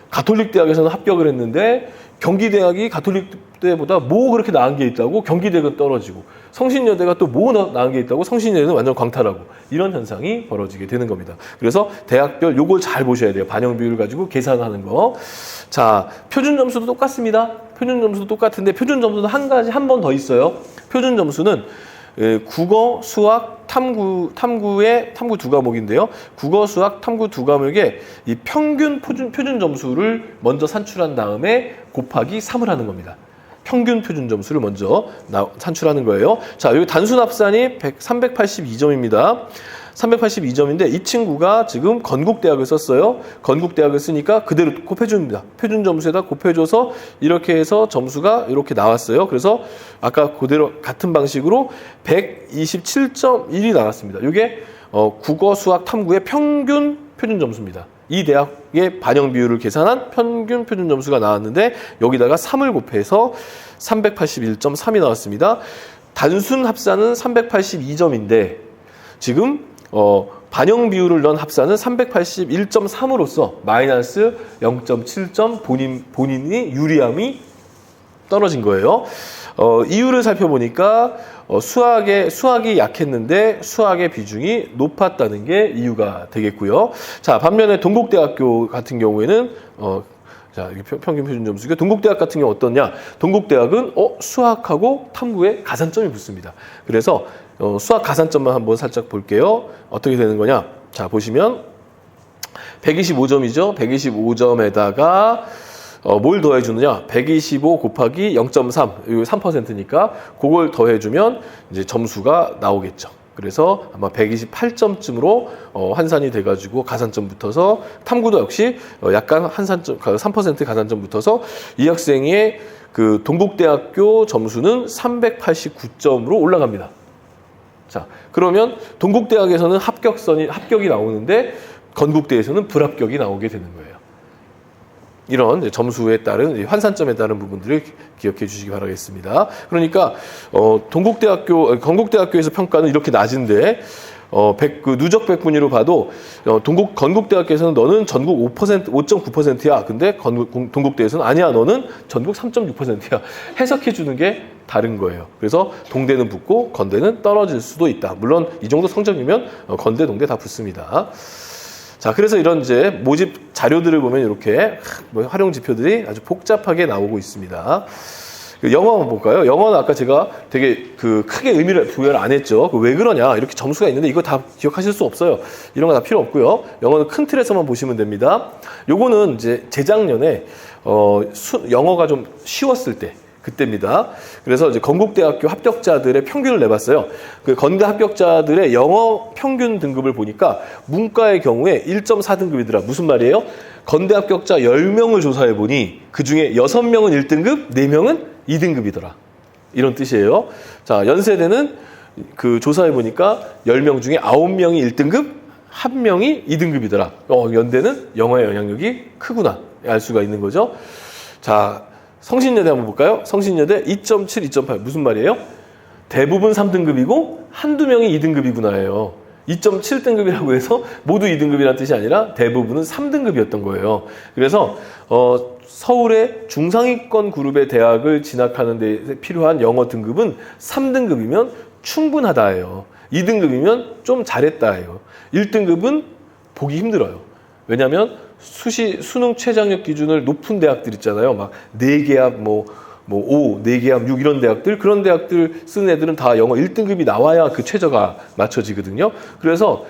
가톨릭 대학에서는 합격을 했는데 경기대학이 가톨릭 대보다 뭐 그렇게 나은 게 있다고 경기대학은 떨어지고 성신여대가 또 뭐 나은 게 있다고 성신여대는 완전 광탈하고 이런 현상이 벌어지게 되는 겁니다. 그래서 대학별 요걸 잘 보셔야 돼요. 반영 비율을 가지고 계산하는 거. 자, 표준 점수도 똑같습니다. 표준 점수도 똑같은데 표준 점수는 한 번 더 있어요. 표준 점수는 국어, 수학, 탐구 두 과목인데요. 국어, 수학, 탐구 두 과목에 이 평균 표준 점수를 먼저 산출한 다음에 곱하기 3을 하는 겁니다. 평균 표준 점수를 먼저 산출하는 거예요. 자, 여기 단순 합산이 382점입니다. 382점인데 이 친구가 지금 건국대학을 썼어요. 건국대학을 쓰니까 그대로 곱해줍니다. 표준 점수에다 곱해줘서 이렇게 해서 점수가 이렇게 나왔어요. 그래서 아까 그대로 같은 방식으로 127.1이 나왔습니다. 이게 국어, 수학, 탐구의 평균 표준 점수입니다. 이 대학의 반영 비율을 계산한 평균 표준 점수가 나왔는데 여기다가 3을 곱해서 381.3이 나왔습니다. 단순 합산은 382점인데 지금 반영 비율을 넣은 합산은 381.3으로서 마이너스 0.7점 본인이 유리함이 떨어진 거예요. 이유를 살펴보니까 수학이 약했는데 수학의 비중이 높았다는 게 이유가 되겠고요. 자, 반면에 동국대학교 같은 경우에는 자, 이게 평균 표준 점수가 동국대학 같은 경우 어떠냐? 동국대학은 수학하고 탐구에 가산점이 붙습니다. 그래서 수학 가산점만 한번 살짝 볼게요. 어떻게 되는 거냐? 자, 보시면 125점이죠. 125점에다가 뭘 더해주느냐? 125 곱하기 0.3, 이거 3%니까 그걸 더해주면 이제 점수가 나오겠죠. 그래서 아마 128점쯤으로 환산이 돼가지고 가산점 붙어서 탐구도 역시 약간 환산점 3% 가산점 붙어서 이 학생의 그 동국대학교 점수는 389점으로 올라갑니다. 자, 그러면 동국대학에서는 합격이 나오는데 건국대에서는 불합격이 나오게 되는 거예요. 이런 점수에 따른 환산점에 따른 부분들을 기억해 주시기 바라겠습니다. 그러니까 건국대학교에서 평가는 이렇게 낮은데 그 누적 백분위로 봐도 건국대학교에서는 너는 전국 5.9%야. 근데 동국대에서는 아니야. 너는 전국 3.6%야. 해석해 주는 게 다른 거예요. 그래서 동대는 붙고 건대는 떨어질 수도 있다. 물론 이 정도 성적이면 건대, 동대 다 붙습니다. 자, 그래서 이런 이제 모집 자료들을 보면 이렇게 활용 지표들이 아주 복잡하게 나오고 있습니다. 영어 한번 볼까요? 영어는 아까 제가 되게 크게 의미를 부여를 안 했죠. 왜 그러냐? 이렇게 점수가 있는데 이거 다 기억하실 수 없어요. 이런 거 다 필요 없고요. 영어는 큰 틀에서만 보시면 됩니다. 요거는 이제 재작년에 영어가 좀 쉬웠을 때 그때입니다. 그래서 이제 건국대학교 합격자들의 평균을 내봤어요. 그 건대 합격자들의 영어 평균 등급을 보니까 문과의 경우에 1.4등급이더라. 무슨 말이에요? 건대 합격자 10명을 조사해 보니 그 중에 6명은 1등급, 4명은 2등급이더라. 이런 뜻이에요. 자, 연세대는 그 조사해 보니까 10명 중에 9명이 1등급, 1명이 2등급이더라. 연대는 영어의 영향력이 크구나. 알 수가 있는 거죠. 자, 성신여대 한번 볼까요? 성신여대 2.7, 2.8 무슨 말이에요? 대부분 3등급이고 한두 명이 2등급이구나예요. 2.7등급이라고 해서 모두 2등급이라는 뜻이 아니라 대부분은 3등급이었던 거예요. 그래서 서울의 중상위권 그룹의 대학을 진학하는 데 필요한 영어 등급은 3등급이면 충분하다예요. 2등급이면 좀 잘했다예요. 1등급은 보기 힘들어요. 왜냐하면 수능 최장력 기준을 높은 대학들 있잖아요. 막 4개합 5, 4개합 6 이런 대학들, 그런 대학들 쓰는 애들은 다 영어 1등급이 나와야 그 최저가 맞춰지거든요. 그래서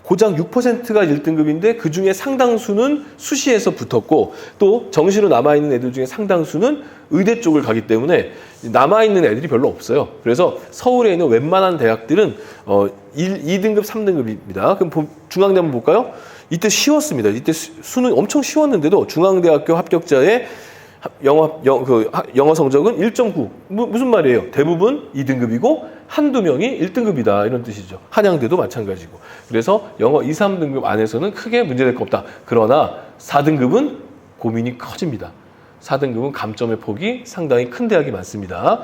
고작 6%가 1등급인데 그 중에 상당수는 수시에서 붙었고 또 정시로 남아있는 애들 중에 상당수는 의대 쪽을 가기 때문에 남아있는 애들이 별로 없어요. 그래서 서울에 있는 웬만한 대학들은 2등급, 3등급입니다. 그럼 중앙대 한번 볼까요? 이때 쉬웠습니다. 이때 수능 엄청 쉬웠는데도 중앙대학교 합격자의 영어 성적은 1.9. 무슨 말이에요? 대부분 2등급이고 한두 명이 1등급이다. 이런 뜻이죠. 한양대도 마찬가지고. 그래서 영어 2, 3등급 안에서는 크게 문제될 거 없다. 그러나 4등급은 고민이 커집니다. 4등급은 감점의 폭이 상당히 큰 대학이 많습니다.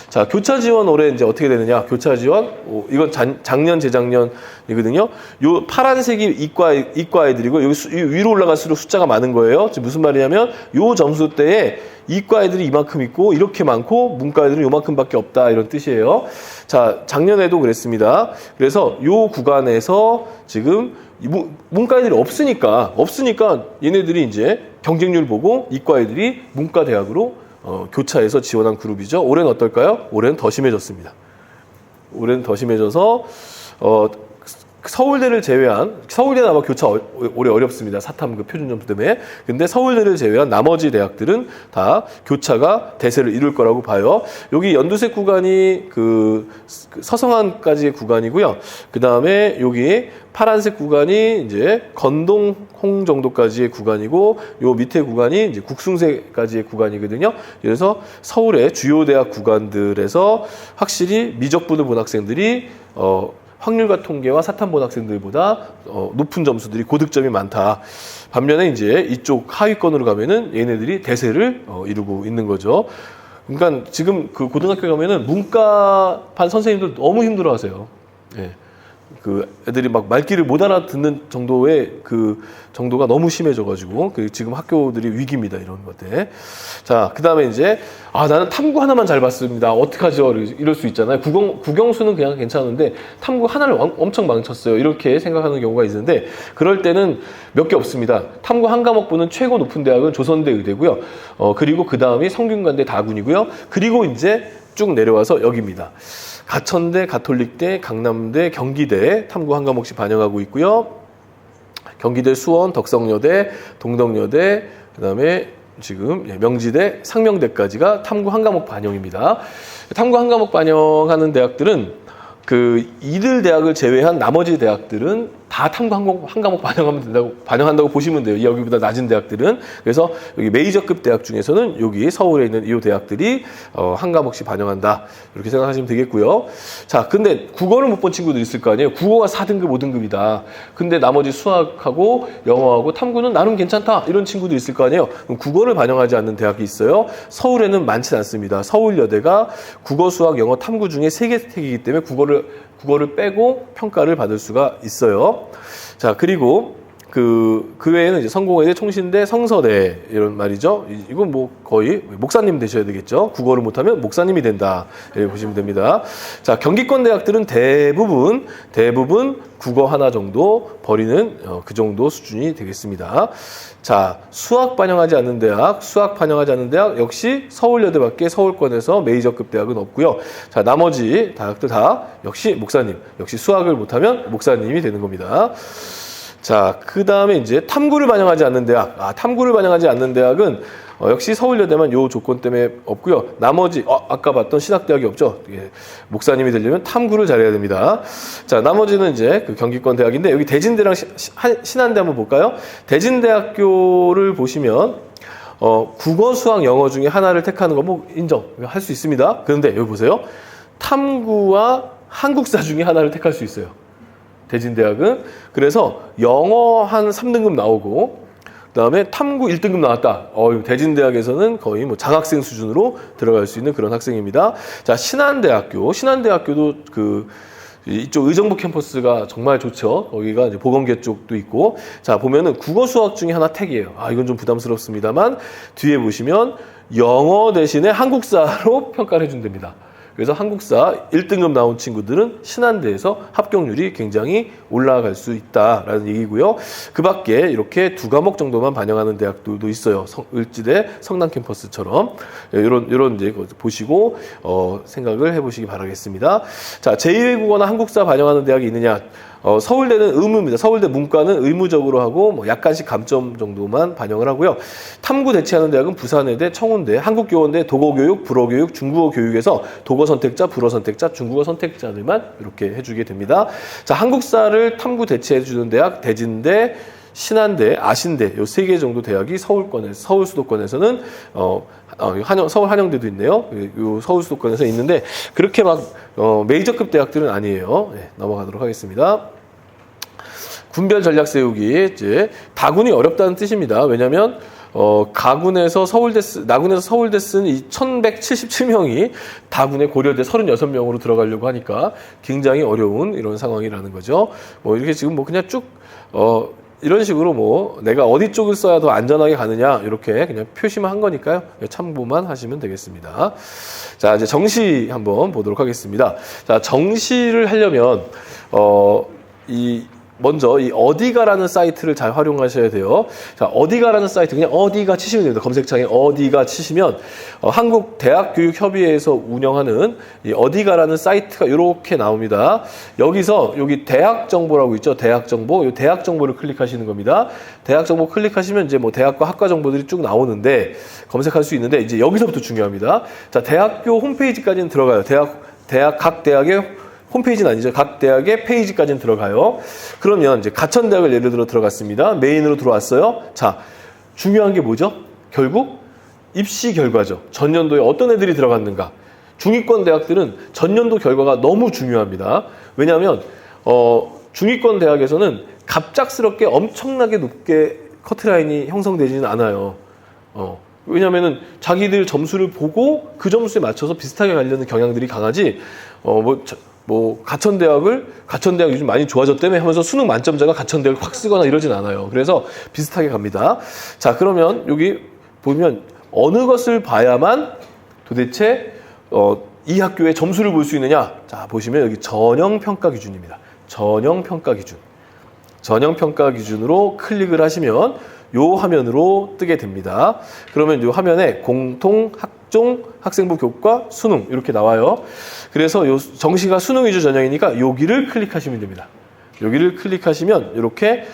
자, 교차 지원 올해 이제 어떻게 되느냐? 교차 지원, 이건 작년, 재작년이거든요. 요 파란색이 이과 애들이고, 여기 위로 올라갈수록 숫자가 많은 거예요. 지금 무슨 말이냐면, 요 점수대에 이과 애들이 이만큼 있고, 이렇게 많고, 문과 애들은 요만큼밖에 없다. 이런 뜻이에요. 자, 작년에도 그랬습니다. 그래서 요 구간에서 지금 문과 애들이 없으니까 얘네들이 이제 경쟁률 보고 이과 애들이 문과 대학으로 교차해서 지원한 그룹이죠. 올해는 어떨까요? 올해는 더 심해졌습니다. 올해는 더 심해져서 서울대는 아마 교차 올해 어렵습니다. 사탐급 표준 점수 때문에. 근데 서울대를 제외한 나머지 대학들은 다 교차가 대세를 이룰 거라고 봐요. 여기 연두색 구간이 그 서성안까지의 구간이고요. 그 다음에 여기 파란색 구간이 이제 건동홍 정도까지의 구간이고, 요 밑에 구간이 이제 국숭세까지의 구간이거든요. 그래서 서울의 주요 대학 구간들에서 확실히 미적분을 본 학생들이 확률과 통계와 사탐 본 학생들보다 높은 점수들이 고득점이 많다. 반면에 이제 이쪽 하위권으로 가면은 얘네들이 대세를 이루고 있는 거죠. 그러니까 지금 그 고등학교 가면은 문과반 선생님들 너무 힘들어하세요. 예. 그 애들이 막 말귀를 못 알아듣는 정도의 그 정도가 너무 심해져가지고 지금 학교들이 위기입니다. 이런 것들. 자, 그 다음에 이제 나는 탐구 하나만 잘 봤습니다. 어떡하죠? 이럴 수 있잖아요. 국영수는 그냥 괜찮은데 탐구 하나를 엄청 망쳤어요. 이렇게 생각하는 경우가 있는데 그럴 때는 몇 개 없습니다. 탐구 한 과목부는 최고 높은 대학은 조선대 의대고요. 그리고 그 다음이 성균관대 다군이고요. 그리고 이제 쭉 내려와서 여기입니다. 가천대, 가톨릭대, 강남대, 경기대 탐구 한 과목씩 반영하고 있고요. 경기대 수원, 덕성여대, 동덕여대, 그다음에 지금 명지대, 상명대까지가 탐구 한 과목 반영입니다. 탐구 한 과목 반영하는 대학들은 이들 대학을 제외한 나머지 대학들은 다 탐구 한 과목 반영한다고 보시면 돼요. 여기보다 낮은 대학들은. 그래서 여기 메이저급 대학 중에서는 여기 서울에 있는 이 대학들이 한 과목씩 반영한다. 이렇게 생각하시면 되겠고요. 자, 근데 국어를 못 본 친구들 있을 거 아니에요. 국어가 4등급, 5등급이다. 근데 나머지 수학하고 영어하고 탐구는 나름 괜찮다. 이런 친구도 있을 거 아니에요. 그럼 국어를 반영하지 않는 대학이 있어요. 서울에는 많지 않습니다. 서울여대가 국어, 수학, 영어, 탐구 중에 3개 택이기 때문에 국어를 빼고 평가를 받을 수가 있어요. 자, 그리고 그 외에는 이제 성공회대, 총신대, 성서대 이런 말이죠. 이건 뭐 거의 목사님 되셔야 되겠죠. 국어를 못하면 목사님이 된다. 이렇게 보시면 됩니다. 자, 경기권 대학들은 대부분 국어 하나 정도 버리는 그 정도 수준이 되겠습니다. 자, 수학 반영하지 않는 대학 역시 서울여대밖에 서울권에서 메이저급 대학은 없고요. 자, 나머지 대학들 다 역시 목사님, 역시 수학을 못하면 목사님이 되는 겁니다. 자, 그 다음에 이제 탐구를 반영하지 않는 대학. 탐구를 반영하지 않는 대학은 역시 서울여대만 요 조건 때문에 없고요. 나머지 아까 봤던 신학대학이 없죠. 목사님이 되려면 탐구를 잘해야 됩니다. 자, 나머지는 이제 그 경기권 대학인데 여기 대진대랑 신한대 한번 볼까요? 대진대학교를 보시면 국어, 수학, 영어 중에 하나를 택하는 거 뭐 인정할 수 있습니다. 그런데 여기 보세요. 탐구와 한국사 중에 하나를 택할 수 있어요. 대진대학은. 그래서 영어 한 3등급 나오고 그다음에 탐구 1등급 나왔다. 대진대학에서는 거의 뭐 장학생 수준으로 들어갈 수 있는 그런 학생입니다. 자, 신한대학교도 이쪽 의정부 캠퍼스가 정말 좋죠. 거기가 이제 보건계 쪽도 있고. 자, 보면은 국어, 수학 중에 하나 택이에요. 이건 좀 부담스럽습니다만 뒤에 보시면 영어 대신에 한국사로 평가를 해준답니다. 그래서 한국사 1등급 나온 친구들은 신한대에서 합격률이 굉장히 올라갈 수 있다라는 얘기고요. 그 밖에 이렇게 2과목 정도만 반영하는 대학들도 있어요. 을지대, 성남 캠퍼스처럼. 이런 이제 보시고 생각을 해보시기 바라겠습니다. 자, 제2외국어나 한국사 반영하는 대학이 있느냐? 서울대는 의무입니다. 서울대 문과는 의무적으로 하고 뭐 약간씩 감점 정도만 반영을 하고요. 탐구 대체하는 대학은 부산외대, 청운대, 한국교원대, 도거교육, 불어교육, 중국어 교육에서 독어 선택자, 불어 선택자, 중국어 선택자들만 이렇게 해주게 됩니다. 자, 한국사를 탐구 대체해주는 대학 대진대, 신한대, 아신대 요 3개 정도 대학이 서울 수도권에서는 서울 한영대도 있네요. 요 서울 수도권에서 있는데 그렇게 막 메이저급 대학들은 아니에요. 네, 넘어가도록 하겠습니다. 군별 전략 세우기 이제 다군이 어렵다는 뜻입니다. 왜냐하면 나군에서 서울대 쓴 이 1177명이 다군의 고려대 36명으로 들어가려고 하니까 굉장히 어려운 이런 상황이라는 거죠. 이렇게 지금 그냥 쭉 이런 식으로 내가 어디 쪽을 써야 더 안전하게 가느냐 이렇게 그냥 표시만 한 거니까요. 참고만 하시면 되겠습니다. 자, 이제 정시 한번 보도록 하겠습니다. 자, 정시를 하려면 먼저 이 어디가라는 사이트를 잘 활용하셔야 돼요. 자, 어디가라는 사이트 그냥 어디가 치시면 됩니다. 검색창에 어디가 치시면 한국대학교육협의회에서 운영하는 이 어디가라는 사이트가 이렇게 나옵니다. 여기서 여기 대학 정보라고 있죠. 대학 정보. 이 대학 정보를 클릭하시는 겁니다. 대학 정보 클릭하시면 이제 대학과 학과 정보들이 쭉 나오는데 검색할 수 있는데 이제 여기서부터 중요합니다. 자, 대학교 홈페이지까지는 들어가요. 각 대학의 홈페이지는 아니죠. 각 대학의 페이지까지는 들어가요. 그러면 이제 가천대학을 예를 들어 들어갔습니다. 메인으로 들어왔어요. 자, 중요한 게 뭐죠? 결국 입시 결과죠. 전년도에 어떤 애들이 들어갔는가. 중위권 대학들은 전년도 결과가 너무 중요합니다. 왜냐하면 중위권 대학에서는 갑작스럽게 엄청나게 높게 커트라인이 형성되지는 않아요. 왜냐하면은 자기들 점수를 보고 그 점수에 맞춰서 비슷하게 가려는 경향들이 강하지. 뭐 가천대학 요즘 많이 좋아졌다며 하면서 수능 만점자가 가천대학을 확 쓰거나 이러진 않아요. 그래서 비슷하게 갑니다. 자, 그러면 여기 보면 어느 것을 봐야만 도대체 이 학교의 점수를 볼 수 있느냐? 자, 보시면 여기 전형평가 기준입니다. 전형평가 기준. 전형평가 기준으로 클릭을 하시면 요 화면으로 뜨게 됩니다. 그러면 요 화면에 공통, 학종, 학생부 교과, 수능 이렇게 나와요. 그래서 요 정시가 수능 위주 전형이니까 여기를 클릭하시면 됩니다. 여기를 클릭하시면 이렇게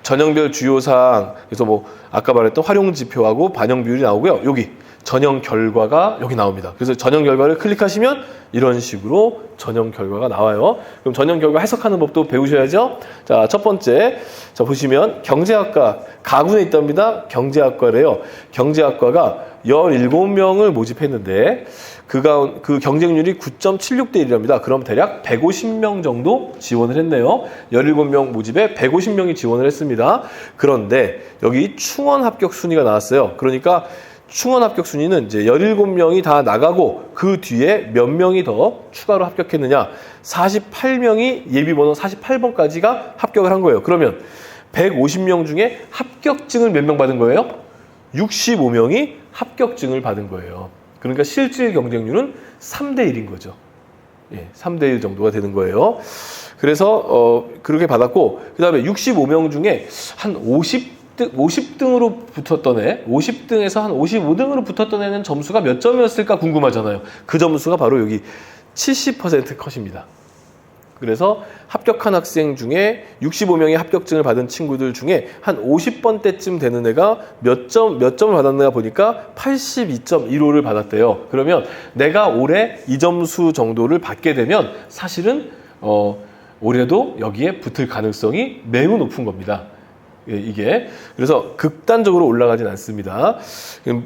전형별 주요사항, 그래서 뭐 아까 말했던 활용 지표하고 반영 비율이 나오고요. 여기 전형 결과가 여기 나옵니다. 그래서 전형 결과를 클릭하시면 이런 식으로 전형 결과가 나와요. 그럼 전형 결과 해석하는 법도 배우셔야죠. 자, 첫 번째. 자, 보시면 경제학과 가군에 있답니다. 경제학과래요. 경제학과가 17명을 모집했는데 그 경쟁률이 9.76대 1이랍니다. 그럼 대략 150명 정도 지원을 했네요. 17명 모집에 150명이 지원을 했습니다. 그런데 여기 충원 합격 순위가 나왔어요. 그러니까 충원 합격 순위는 이제 17명이 다 나가고 그 뒤에 몇 명이 더 추가로 합격했느냐. 48명이 예비번호 48번까지가 합격을 한 거예요. 그러면 150명 중에 합격증을 몇 명 받은 거예요? 65명이 합격증을 받은 거예요. 그러니까 실질 경쟁률은 3대 1인 거죠. 예, 3대 1 정도가 되는 거예요. 그래서 그렇게 받았고 그 다음에 65명 중에 한 50등으로 붙었던 애, 50등에서 한 55등으로 붙었던 애는 점수가 몇 점이었을까 궁금하잖아요. 그 점수가 바로 여기 70% 컷입니다. 그래서 합격한 학생 중에 65명의 합격증을 받은 친구들 중에 한 50번대쯤 되는 애가 몇 점을 받았나 보니까 82.15를 받았대요. 그러면 내가 올해 이 점수 정도를 받게 되면 사실은 올해도 여기에 붙을 가능성이 매우 높은 겁니다. 이게 그래서 극단적으로 올라가진 않습니다.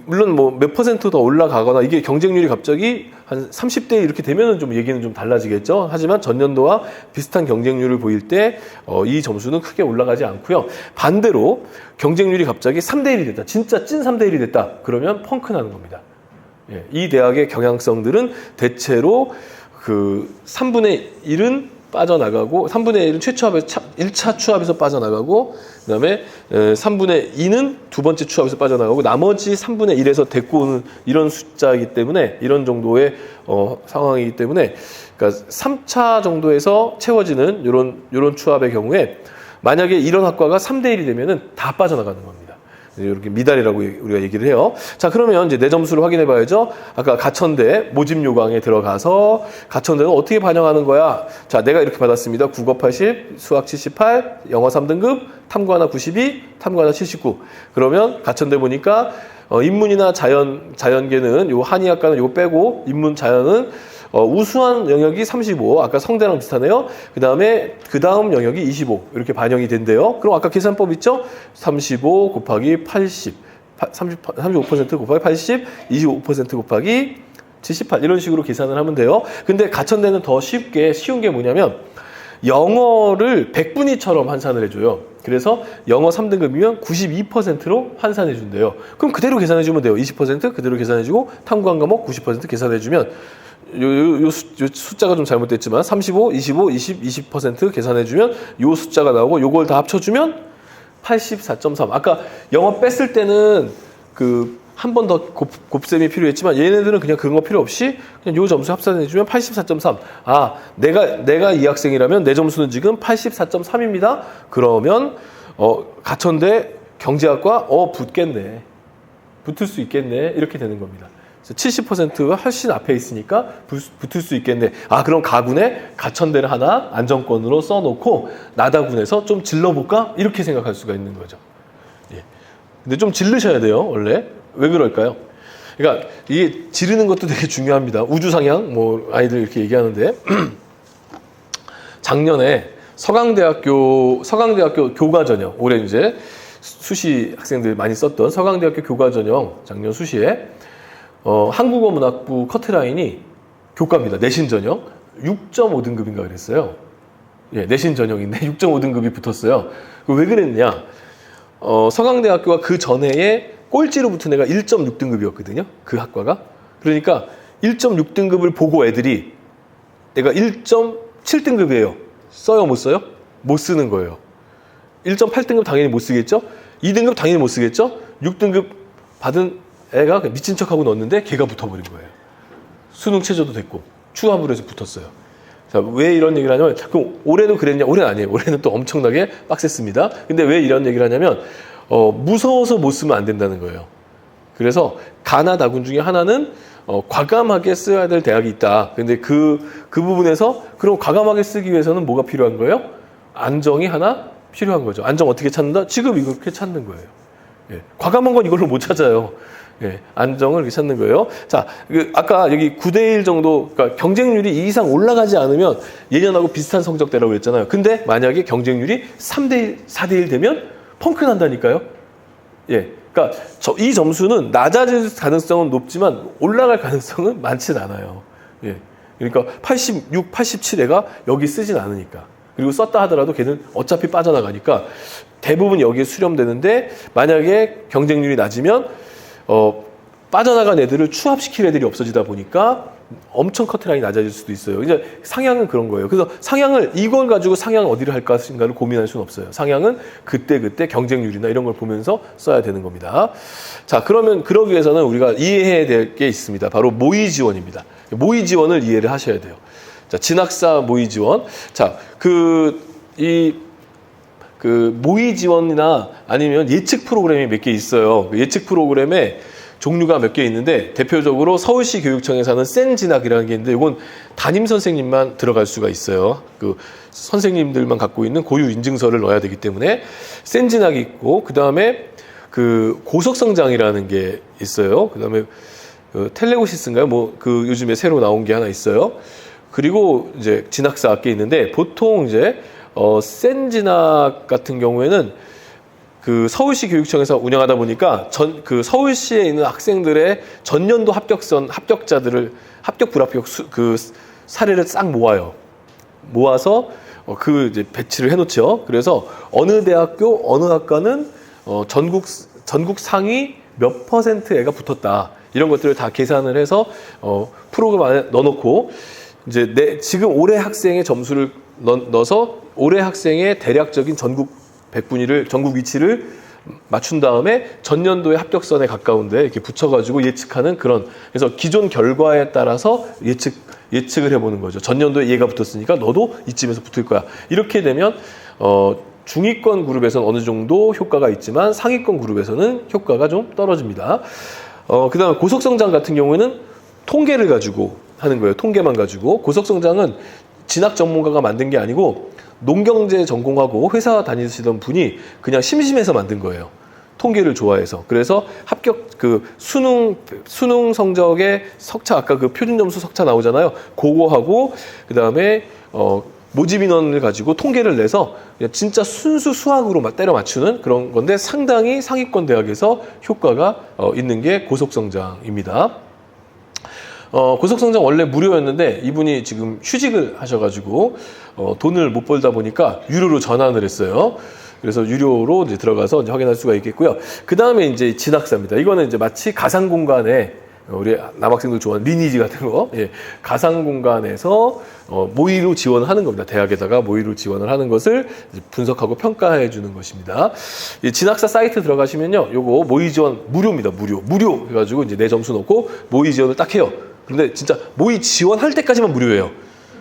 물론 뭐 몇 퍼센트 더 올라가거나 이게 경쟁률이 갑자기 한 30대 이렇게 되면은 좀 얘기는 좀 달라지겠죠. 하지만 전년도와 비슷한 경쟁률을 보일 때 이 점수는 크게 올라가지 않고요. 반대로 경쟁률이 갑자기 3대 1이 됐다. 진짜 찐 3대 1이 됐다. 그러면 펑크 나는 겁니다. 예, 이 대학의 경향성들은 대체로 그 3분의 1은 빠져나가고 3분의 1은 최초합에서 1차 추합에서 빠져나가고 그다음에 3분의 2는 두 번째 추합에서 빠져나가고 나머지 3분의 1에서 데리고 오는 이런 숫자이기 때문에 이런 정도의 상황이기 때문에 그러니까 3차 정도에서 채워지는 이런 추합의 경우에 만약에 이런 학과가 3대 1이 되면은 다 빠져나가는 겁니다. 이렇게 미달이라고 우리가 얘기를 해요. 자, 그러면 이제 내 점수를 확인해 봐야죠. 아까 가천대 모집 요강에 들어가서 가천대는 어떻게 반영하는 거야? 자, 내가 이렇게 받았습니다. 국어 80, 수학 78, 영어 3등급, 탐구 하나 92, 탐구 하나 79. 그러면 가천대 보니까 인문이나 자연계는 요 한의학과는 요거 빼고 인문 자연은 우수한 영역이 35, 아까 성대랑 비슷하네요. 그 다음 영역이 25 이렇게 반영이 된대요. 그럼 아까 계산법 있죠? 35 곱하기 80, 35% 곱하기 80, 25% 곱하기 78 이런 식으로 계산을 하면 돼요. 근데 가천대는 더 쉬운 게 뭐냐면 영어를 100분위처럼 환산을 해줘요. 그래서 영어 3등급이면 92%로 환산해 준대요. 그럼 그대로 계산해 주면 돼요. 20% 그대로 계산해 주고 탐구 한 과목 90% 계산해 주면 요 숫자가 좀 잘못됐지만 35, 25, 20% 계산해주면 요 숫자가 나오고 요걸 다 합쳐주면 84.3. 아까 영어 뺐을 때는 한 번 더 곱셈이 필요했지만 얘네들은 그냥 그런 거 필요 없이 그냥 요 점수 합산해주면 84.3. 아, 내가 이 학생이라면 내 점수는 지금 84.3입니다. 그러면 가천대 경제학과 붙겠네. 붙을 수 있겠네. 이렇게 되는 겁니다. 70%가 훨씬 앞에 있으니까 붙을 수 있겠네. 아, 그럼 가군에 가천대를 하나 안정권으로 써놓고 나다군에서 좀 질러볼까? 이렇게 생각할 수가 있는 거죠. 예. 근데 좀 질르셔야 돼요, 원래. 왜 그럴까요? 그러니까 이게 지르는 것도 되게 중요합니다. 우주상향, 뭐 아이들 이렇게 얘기하는데 작년에 서강대학교 교과전형, 올해 이제 수시 학생들 많이 썼던 서강대학교 교과전형 작년 수시에 한국어 문학부 커트라인이 교과입니다. 내신 전형 6.5등급인가 그랬어요. 예, 내신 전형인데 6.5등급이 붙었어요. 왜 그랬냐? 서강대학교가 그 전해에 꼴찌로 붙은 애가 1.6등급이었거든요. 그 학과가. 그러니까 1.6등급을 보고 애들이 내가 1.7등급이에요. 써요, 못 써요? 못 쓰는 거예요. 1.8등급 당연히 못 쓰겠죠? 2등급 당연히 못 쓰겠죠? 6등급 받은 애가 미친 척하고 넣었는데 걔가 붙어버린 거예요. 수능 최저도 됐고 추가함으로 해서 붙었어요. 자, 왜 이런 얘기를 하냐면, 그럼 올해도 그랬냐? 올해는 아니에요. 올해는 또 엄청나게 빡셌습니다. 근데 왜 이런 얘기를 하냐면 무서워서 못 쓰면 안 된다는 거예요. 그래서 가나 다군 중에 하나는 과감하게 써야 될 대학이 있다. 근데 그 부분에서 그럼 과감하게 쓰기 위해서는 뭐가 필요한 거예요? 안정이 하나 필요한 거죠. 안정 어떻게 찾는다? 지금 이렇게 찾는 거예요. 예, 과감한 건 이걸로 못 찾아요. 예, 안정을 이렇게 찾는 거예요. 자, 아까 여기 9대1 정도, 그러니까 경쟁률이 2 이상 올라가지 않으면 예년하고 비슷한 성적대라고 그랬잖아요. 근데 만약에 경쟁률이 3대1, 4대1 되면 펑크 난다니까요. 예, 그러니까 이 점수는 낮아질 가능성은 높지만 올라갈 가능성은 많진 않아요. 예, 그러니까 86, 87애가 여기 쓰진 않으니까. 그리고 썼다 하더라도 걔는 어차피 빠져나가니까 대부분 여기에 수렴되는데, 만약에 경쟁률이 낮으면 빠져나간 애들을 추합시킬 애들이 없어지다 보니까 엄청 커트라인이 낮아질 수도 있어요. 이제 상향은 그런 거예요. 그래서 상향을, 이걸 가지고 상향 어디를 할 것인가를 고민할 수는 없어요. 상향은 그때 경쟁률이나 이런 걸 보면서 써야 되는 겁니다. 자, 그러면 그러기 위해서는 우리가 이해해야 될 게 있습니다. 바로 모의 지원입니다. 모의 지원을 이해를 하셔야 돼요. 자, 진학사 모의 지원. 자, 모의 지원이나 아니면 예측 프로그램이 몇 개 있어요. 그 예측 프로그램에 종류가 몇 개 있는데, 대표적으로 서울시 교육청에서 하는 센진학이라는 게 있는데, 이건 담임 선생님만 들어갈 수가 있어요. 그 선생님들만 갖고 있는 고유 인증서를 넣어야 되기 때문에 센진학이 있고, 그 다음에 그 고속성장이라는 게 있어요. 그 다음에 텔레고시스인가요? 그 요즘에 새로 나온 게 하나 있어요. 그리고 이제 진학사 학계 있는데, 보통 이제 센진학 같은 경우에는 그 서울시 교육청에서 운영하다 보니까 그 서울시에 있는 학생들의 전년도 합격자들을 합격 불합격 그 사례를 싹 모아서 그 이제 배치를 해놓죠. 그래서 어느 대학교 어느 학과는 전국 상위 몇 %애가 붙었다, 이런 것들을 다 계산을 해서 프로그램 안에 넣어놓고, 이제 지금 올해 학생의 점수를 넣어서 올해 학생의 대략적인 전국 위치를 맞춘 다음에 전년도의 합격선에 가까운데 이렇게 붙여가지고 예측하는 그런, 그래서 기존 결과에 따라서 예측을 해보는 거죠. 전년도에 얘가 붙었으니까 너도 이쯤에서 붙을 거야. 이렇게 되면 중위권 그룹에서는 어느 정도 효과가 있지만 상위권 그룹에서는 효과가 좀 떨어집니다. 그 다음에 고속성장 같은 경우에는 통계를 가지고 하는 거예요. 통계만 가지고. 고속성장은 진학 전문가가 만든 게 아니고 농경제 전공하고 회사 다니시던 분이 그냥 심심해서 만든 거예요. 통계를 좋아해서. 그래서 수능 성적의 석차, 아까 그 표준 점수 석차 나오잖아요. 그거하고 그다음에 모집 인원을 가지고 통계를 내서 그냥 진짜 순수 수학으로 때려 맞추는 그런 건데, 상당히 상위권 대학에서 효과가 있는 게 고속성장입니다. 고속성장 원래 무료였는데 이분이 지금 휴직을 하셔가지고 돈을 못 벌다 보니까 유료로 전환을 했어요. 그래서 유료로 이제 들어가서 이제 확인할 수가 있겠고요. 그 다음에 이제 진학사입니다. 이거는 이제 마치 가상 공간에 우리 남학생들 좋아하는 리니지 같은 거, 예, 가상 공간에서 모의로 지원하는 겁니다. 대학에다가 모의로 지원을 하는 것을 분석하고 평가해 주는 것입니다. 이 진학사 사이트 들어가시면요, 요거 모의 지원 무료입니다. 무료 해가지고 이제 내 점수 넣고 모의 지원을 딱 해요. 그런데 진짜 모의 지원할 때까지만 무료예요.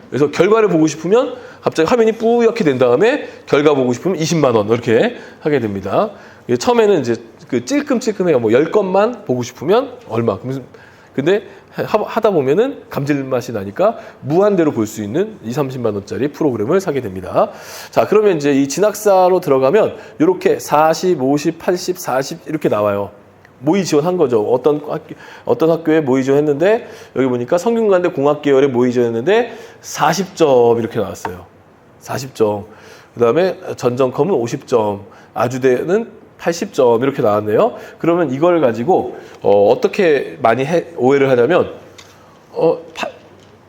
그래서 결과를 보고 싶으면 갑자기 화면이 뿌옇게 된 다음에 결과 보고 싶으면 20만 원 이렇게 하게 됩니다. 처음에는 이제 그 찔끔찔끔해요. 10건만 보고 싶으면 얼마. 근데 하다 보면은 감질맛이 나니까 무한대로 볼 수 있는 30만 원짜리 프로그램을 사게 됩니다. 자, 그러면 이제 이 진학사로 들어가면 이렇게 40, 50, 80, 40 이렇게 나와요. 모의 지원한 거죠. 어떤 학교에 모의 지원했는데, 여기 보니까 성균관대 공학계열에 모의 지원했는데 40점 이렇게 나왔어요. 40점. 그다음에 전전컴은 50점, 아주대는 80점 이렇게 나왔네요. 그러면 이걸 가지고 어떻게 많이 오해를 하냐면,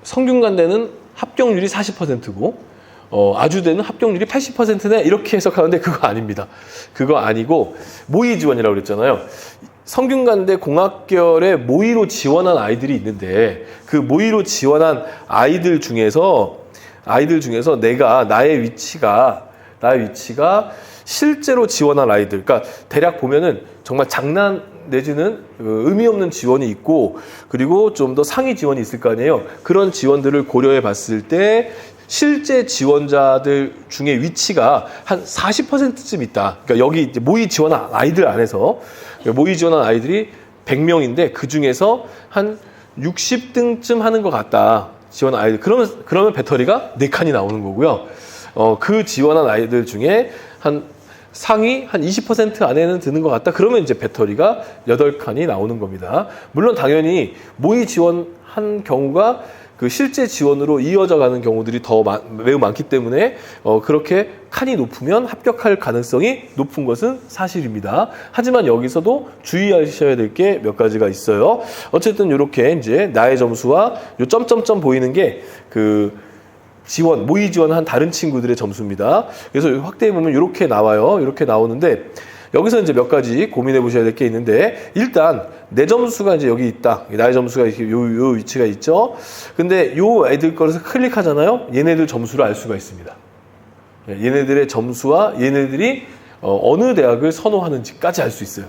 성균관대는 합격률이 40%고 아주대는 합격률이 80%네 이렇게 해석하는데, 그거 아닙니다. 그거 아니고 모의 지원이라고 그랬잖아요. 성균관대 공학결에 모의로 지원한 아이들이 있는데 그 모의로 지원한 아이들 중에서 나의 위치가 실제로 지원한 아이들, 그러니까 대략 보면은 정말 장난 내지는 의미 없는 지원이 있고 그리고 좀 더 상위 지원이 있을 거 아니에요. 그런 지원들을 고려해 봤을 때 실제 지원자들 중에 위치가 한 40%쯤 있다. 그러니까 여기 이제 모의 지원한 아이들 안에서 모의 지원한 아이들이 100명인데 그 중에서 한 60등쯤 하는 것 같다. 지원한 아이들. 그러면 배터리가 4칸이 나오는 거고요. 그 지원한 아이들 중에 한 상위 한 20% 안에는 드는 것 같다. 그러면 이제 배터리가 8칸이 나오는 겁니다. 물론 당연히 모의 지원한 경우가 그 실제 지원으로 이어져 가는 경우들이 매우 많기 때문에 그렇게 칸이 높으면 합격할 가능성이 높은 것은 사실입니다. 하지만 여기서도 주의하셔야 될 게 몇 가지가 있어요. 어쨌든 이렇게 이제 나의 점수와 요 점점점 보이는 게 그 모의 지원한 다른 친구들의 점수입니다. 그래서 확대해 보면 이렇게 나와요. 이렇게 나오는데 여기서 이제 몇 가지 고민해 보셔야 될 게 있는데 일단 내 점수가 이제 여기 있다. 나의 점수가 이렇게 요 위치가 있죠. 근데 요 애들 거에서 클릭하잖아요. 얘네들 점수를 알 수가 있습니다. 얘네들의 점수와 얘네들이 어느 대학을 선호하는지까지 알 수 있어요.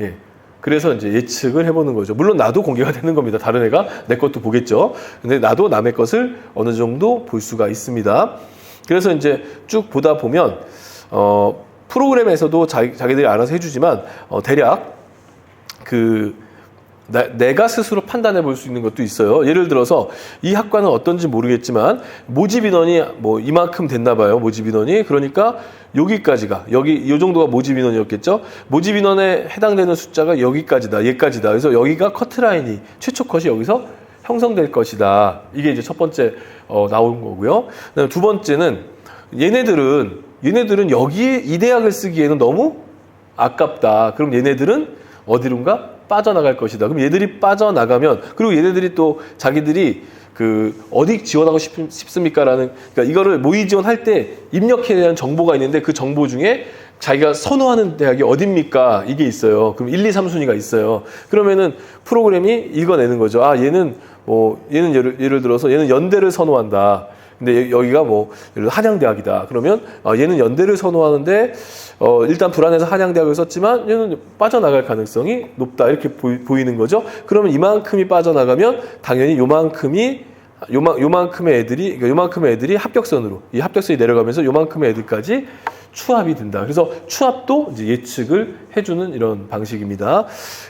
예. 그래서 이제 예측을 해보는 거죠. 물론 나도 공개가 되는 겁니다. 다른 애가 내 것도 보겠죠. 근데 나도 남의 것을 어느 정도 볼 수가 있습니다. 그래서 이제 쭉 보다 보면 프로그램에서도 자기들이 알아서 해주지만 대략 내가 스스로 판단해 볼 수 있는 것도 있어요. 예를 들어서 이 학과는 어떤지 모르겠지만 모집 인원이 뭐 이만큼 됐나 봐요. 모집 인원이. 그러니까 여기까지가 이 정도가 모집 인원이었겠죠. 모집 인원에 해당되는 숫자가 여기까지다. 얘까지다. 그래서 여기가 커트라인이 최초 컷이 여기서 형성될 것이다. 이게 이제 첫 번째 나온 거고요. 그다음에 두 번째는 얘네들은 여기에 이 대학을 쓰기에는 너무 아깝다. 그럼 얘네들은 어디론가 빠져나갈 것이다. 그럼 얘들이 빠져나가면 그리고 얘네들이 또 자기들이 어디 지원하고 싶습니까라는 그러니까 이거를 모의 지원할 때 입력해야 되는 정보가 있는데 그 정보 중에 자기가 선호하는 대학이 어딥니까? 이게 있어요. 그럼 1, 2, 3순위가 있어요. 그러면은 프로그램이 읽어내는 거죠. 얘는 예를 들어서 얘는 연대를 선호한다. 근데 여기가 예를 들어 한양대학이다. 그러면 얘는 연대를 선호하는데 일단 불안해서 한양대학을 썼지만 얘는 빠져나갈 가능성이 높다. 이렇게 보이는 거죠. 그러면 이만큼이 빠져나가면 당연히 요만큼의 애들이 합격선으로 이 합격선이 내려가면서 요만큼의 애들까지 추합이 된다. 그래서 추합도 이제 예측을 해주는 이런 방식입니다.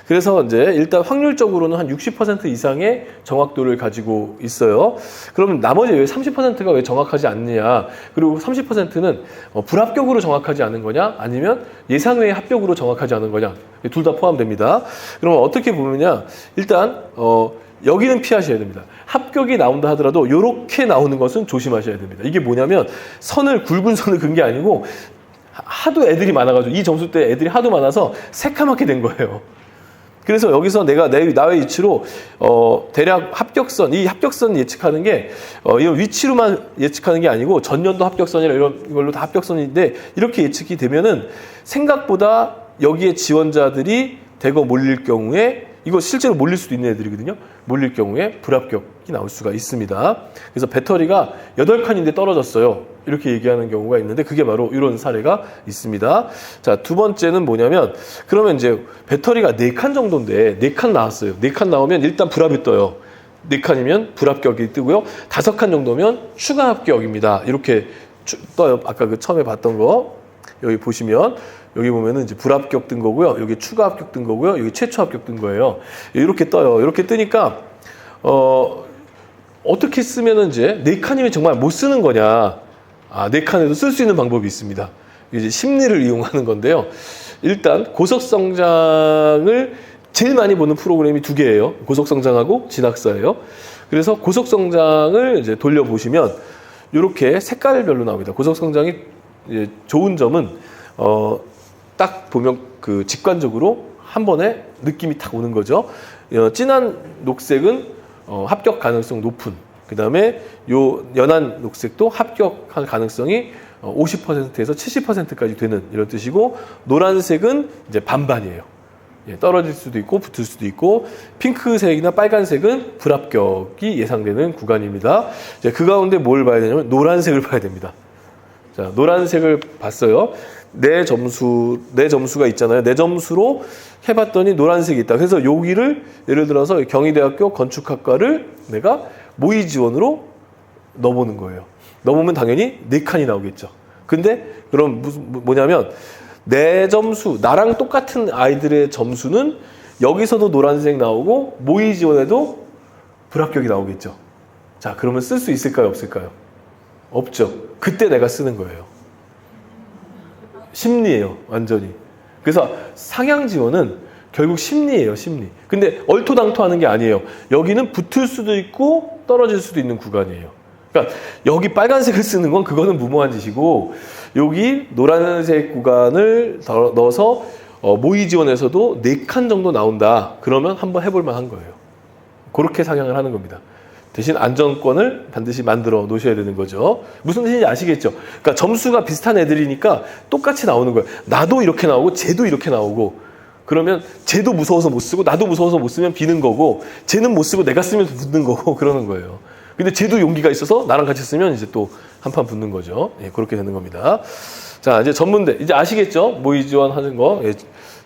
그래서 이제 일단 확률적으로는 한 60% 이상의 정확도를 가지고 있어요. 그러면 나머지 왜 30%가 왜 정확하지 않느냐? 그리고 30%는 불합격으로 정확하지 않은 거냐? 아니면 예상외의 합격으로 정확하지 않은 거냐? 둘 다 포함됩니다. 그러면 어떻게 보면요? 일단 여기는 피하셔야 됩니다. 합격이 나온다 하더라도 이렇게 나오는 것은 조심하셔야 됩니다. 이게 뭐냐면 굵은 선을 그은 게 아니고 하도 애들이 많아가지고 이 점수 때 애들이 하도 많아서 새카맣게 된 거예요. 그래서 여기서 내가 나의 위치로 대략 이 합격선 예측하는 게 이런 위치로만 예측하는 게 아니고 전년도 합격선이나 이런 걸로 다 합격선인데 이렇게 예측이 되면은 생각보다 여기에 지원자들이 대거 몰릴 경우에 이거 실제로 몰릴 수도 있는 애들이거든요. 몰릴 경우에 불합격이 나올 수가 있습니다. 그래서 배터리가 8칸인데 떨어졌어요. 이렇게 얘기하는 경우가 있는데 그게 바로 이런 사례가 있습니다. 자, 두 번째는 뭐냐면 그러면 이제 배터리가 4칸 정도인데 4칸 나왔어요. 4칸 나오면 일단 불합이 떠요. 4칸이면 불합격이 뜨고요. 5칸 정도면 추가 합격입니다. 이렇게 떠요. 아까 처음에 봤던 거 여기 보시면 여기 보면은 이제 불합격 뜬 거고요. 여기 추가 합격 뜬 거고요. 여기 최초 합격 뜬 거예요. 이렇게 떠요. 이렇게 뜨니까 어떻게 쓰면은 이제 4칸이면 정말 못 쓰는 거냐? 4칸에도 쓸 수 있는 방법이 있습니다. 이제 심리를 이용하는 건데요. 일단 고속성장을 제일 많이 보는 프로그램이 2개예요. 고속성장하고 진학사예요. 그래서 고속성장을 이제 돌려보시면 이렇게 색깔별로 나옵니다. 고속성장이 좋은 점은 딱 보면 직관적으로 한 번에 느낌이 탁 오는 거죠. 진한 녹색은 합격 가능성 높은. 그 다음에 요 연한 녹색도 합격할 가능성이 50%에서 70%까지 되는 이런 뜻이고 노란색은 이제 반반이에요. 예, 떨어질 수도 있고 붙을 수도 있고 핑크색이나 빨간색은 불합격이 예상되는 구간입니다. 이제 그 가운데 뭘 봐야 되냐면 노란색을 봐야 됩니다. 자, 노란색을 봤어요. 내 점수가 있잖아요. 내 점수로 해봤더니 노란색이 있다. 그래서 여기를 예를 들어서 경희대학교 건축학과를 내가 모의 지원으로 넣어보는 거예요. 넣어보면 당연히 4칸이 나오겠죠. 근데 그럼 뭐냐면 내 점수, 나랑 똑같은 아이들의 점수는 여기서도 노란색 나오고 모의 지원에도 불합격이 나오겠죠. 자, 그러면 쓸 수 있을까요? 없을까요? 없죠. 그때 내가 쓰는 거예요. 심리예요, 완전히. 그래서 상향 지원은 결국 심리예요, 심리. 근데 얼토당토하는 게 아니에요. 여기는 붙을 수도 있고 떨어질 수도 있는 구간이에요. 그러니까 여기 빨간색을 쓰는 건 그거는 무모한 짓이고 여기 노란색 구간을 넣어서 모의 지원에서도 4칸 정도 나온다. 그러면 한번 해볼 만한 거예요. 그렇게 상향을 하는 겁니다. 대신 안정권을 반드시 만들어 놓으셔야 되는 거죠. 무슨 뜻인지 아시겠죠? 그러니까 점수가 비슷한 애들이니까 똑같이 나오는 거예요. 나도 이렇게 나오고 쟤도 이렇게 나오고 그러면 쟤도 무서워서 못 쓰고 나도 무서워서 못 쓰면 비는 거고 쟤는 못 쓰고 내가 쓰면 붙는 거고 그러는 거예요. 근데 쟤도 용기가 있어서 나랑 같이 쓰면 이제 또 한판 붙는 거죠. 예, 그렇게 되는 겁니다. 자, 이제 전문대. 이제 아시겠죠? 모의 지원하는 거.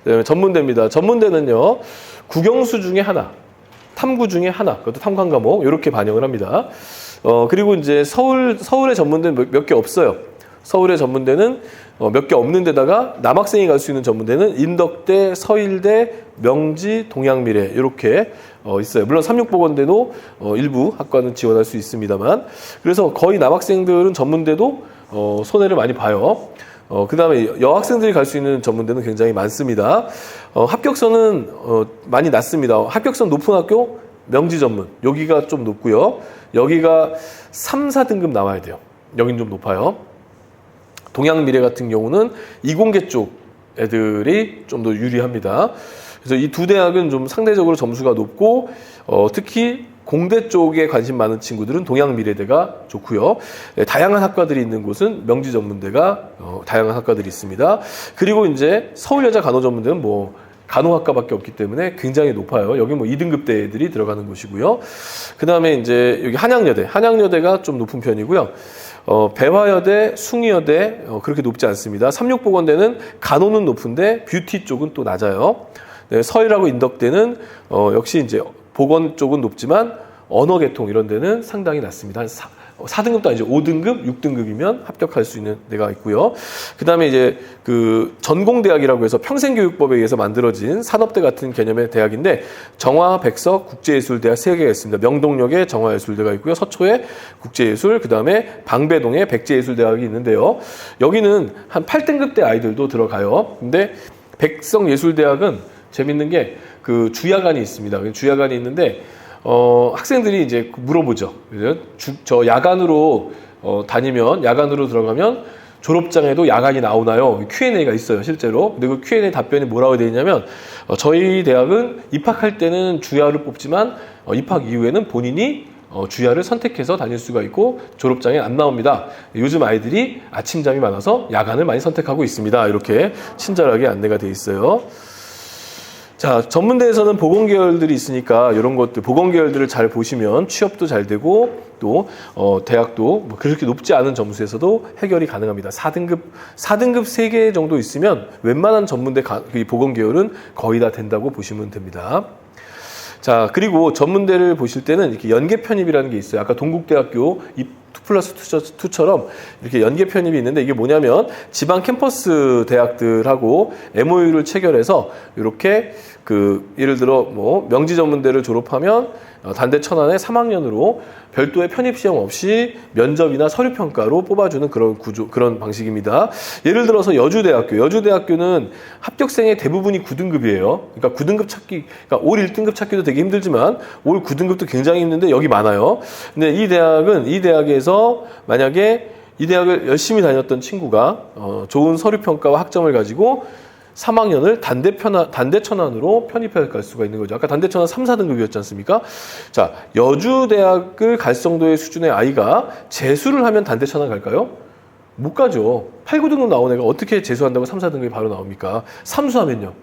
예, 전문대입니다. 전문대는요, 국영수 중에 하나. 탐구 중에 하나, 그것도 탐관 과목 이렇게 반영을 합니다. 그리고 이제 서울의 전문대는 몇 개 없어요. 서울의 전문대는 몇 개 없는 데다가 남학생이 갈 수 있는 전문대는 인덕대, 서일대, 명지, 동양미래 이렇게 있어요. 물론 삼육보건대도 일부 학과는 지원할 수 있습니다만 그래서 거의 남학생들은 전문대도 손해를 많이 봐요. 그 다음에 여학생들이 갈 수 있는 전문대는 굉장히 많습니다. 합격선은 많이 낮습니다. 합격선 높은 학교 명지 전문 여기가 좀 높고요. 여기가 3, 4등급 나와야 돼요. 여긴 좀 높아요. 동양미래 같은 경우는 이공계 쪽 애들이 좀 더 유리합니다. 그래서 이 두 대학은 좀 상대적으로 점수가 높고 특히 공대 쪽에 관심 많은 친구들은 동양미래대가 좋고요. 네, 다양한 학과들이 있는 곳은 명지전문대가 다양한 학과들이 있습니다. 그리고 이제 서울여자간호전문대는 뭐 간호학과밖에 없기 때문에 굉장히 높아요. 여기 뭐 2등급대 애들이 들어가는 곳이고요. 그 다음에 이제 여기 한양여대가 좀 높은 편이고요. 배화여대, 숭의여대 그렇게 높지 않습니다. 삼육보건대는 간호는 높은데 뷰티 쪽은 또 낮아요. 네, 서일하고 인덕대는 역시 이제 보건 쪽은 높지만 언어계통 이런 데는 상당히 낮습니다. 한 4등급도 아니죠. 5등급, 6등급이면 합격할 수 있는 데가 있고요. 그 다음에 이제 그 전공대학이라고 해서 평생교육법에 의해서 만들어진 산업대 같은 개념의 대학인데 정화, 백석, 국제예술대학 3개가 있습니다. 명동역에 정화예술대가 있고요. 서초에 국제예술, 그 다음에 방배동에 백제예술대학이 있는데요. 여기는 한 8등급대 아이들도 들어가요. 근데 백석예술대학은 재밌는 게 그 주야간이 있습니다. 주야간이 있는데 학생들이 이제 물어보죠. 저 야간으로 다니면 야간으로 들어가면 졸업장에도 야간이 나오나요? Q&A가 있어요, 실제로. 근데 그 Q&A 답변이 뭐라고 되어 있냐면 저희 대학은 입학할 때는 주야를 뽑지만 입학 이후에는 본인이 주야를 선택해서 다닐 수가 있고 졸업장에 안 나옵니다. 요즘 아이들이 아침잠이 많아서 야간을 많이 선택하고 있습니다. 이렇게 친절하게 안내가 되어 있어요. 자, 전문대에서는 보건계열들이 있으니까 이런 것들, 보건계열들을 잘 보시면 취업도 잘 되고 또 대학도 뭐 그렇게 높지 않은 점수에서도 해결이 가능합니다. 4등급 3개 정도 있으면 웬만한 전문대 보건계열은 거의 다 된다고 보시면 됩니다. 자, 그리고 전문대를 보실 때는 이렇게 연계 편입이라는 게 있어요. 아까 동국대학교 2+2처럼 이렇게 연계 편입이 있는데 이게 뭐냐면 지방 캠퍼스 대학들하고 MOU를 체결해서 이렇게 예를 들어 뭐 명지전문대를 졸업하면 단대 천안에 3학년으로 별도의 편입 시험 없이 면접이나 서류 평가로 뽑아주는 그런 방식입니다. 예를 들어서 여주대학교는 합격생의 대부분이 9등급이에요. 그러니까 9등급 찾기, 그러니까 올 1등급 찾기도 되게 힘들지만 올 9등급도 굉장히 힘든데 여기 많아요. 근데 이 대학에서 만약에 이 대학을 열심히 다녔던 친구가 좋은 서류 평가와 학점을 가지고 3학년을 단대 천안으로 편입해 갈 수가 있는 거죠. 아까 단대 천안 3, 4등급이었지 않습니까? 자, 여주대학을 갈 정도의 수준의 아이가 재수를 하면 단대 천안 갈까요? 못 가죠. 8, 9등급 나온 애가 어떻게 재수한다고 3, 4등급이 바로 나옵니까? 삼수하면요.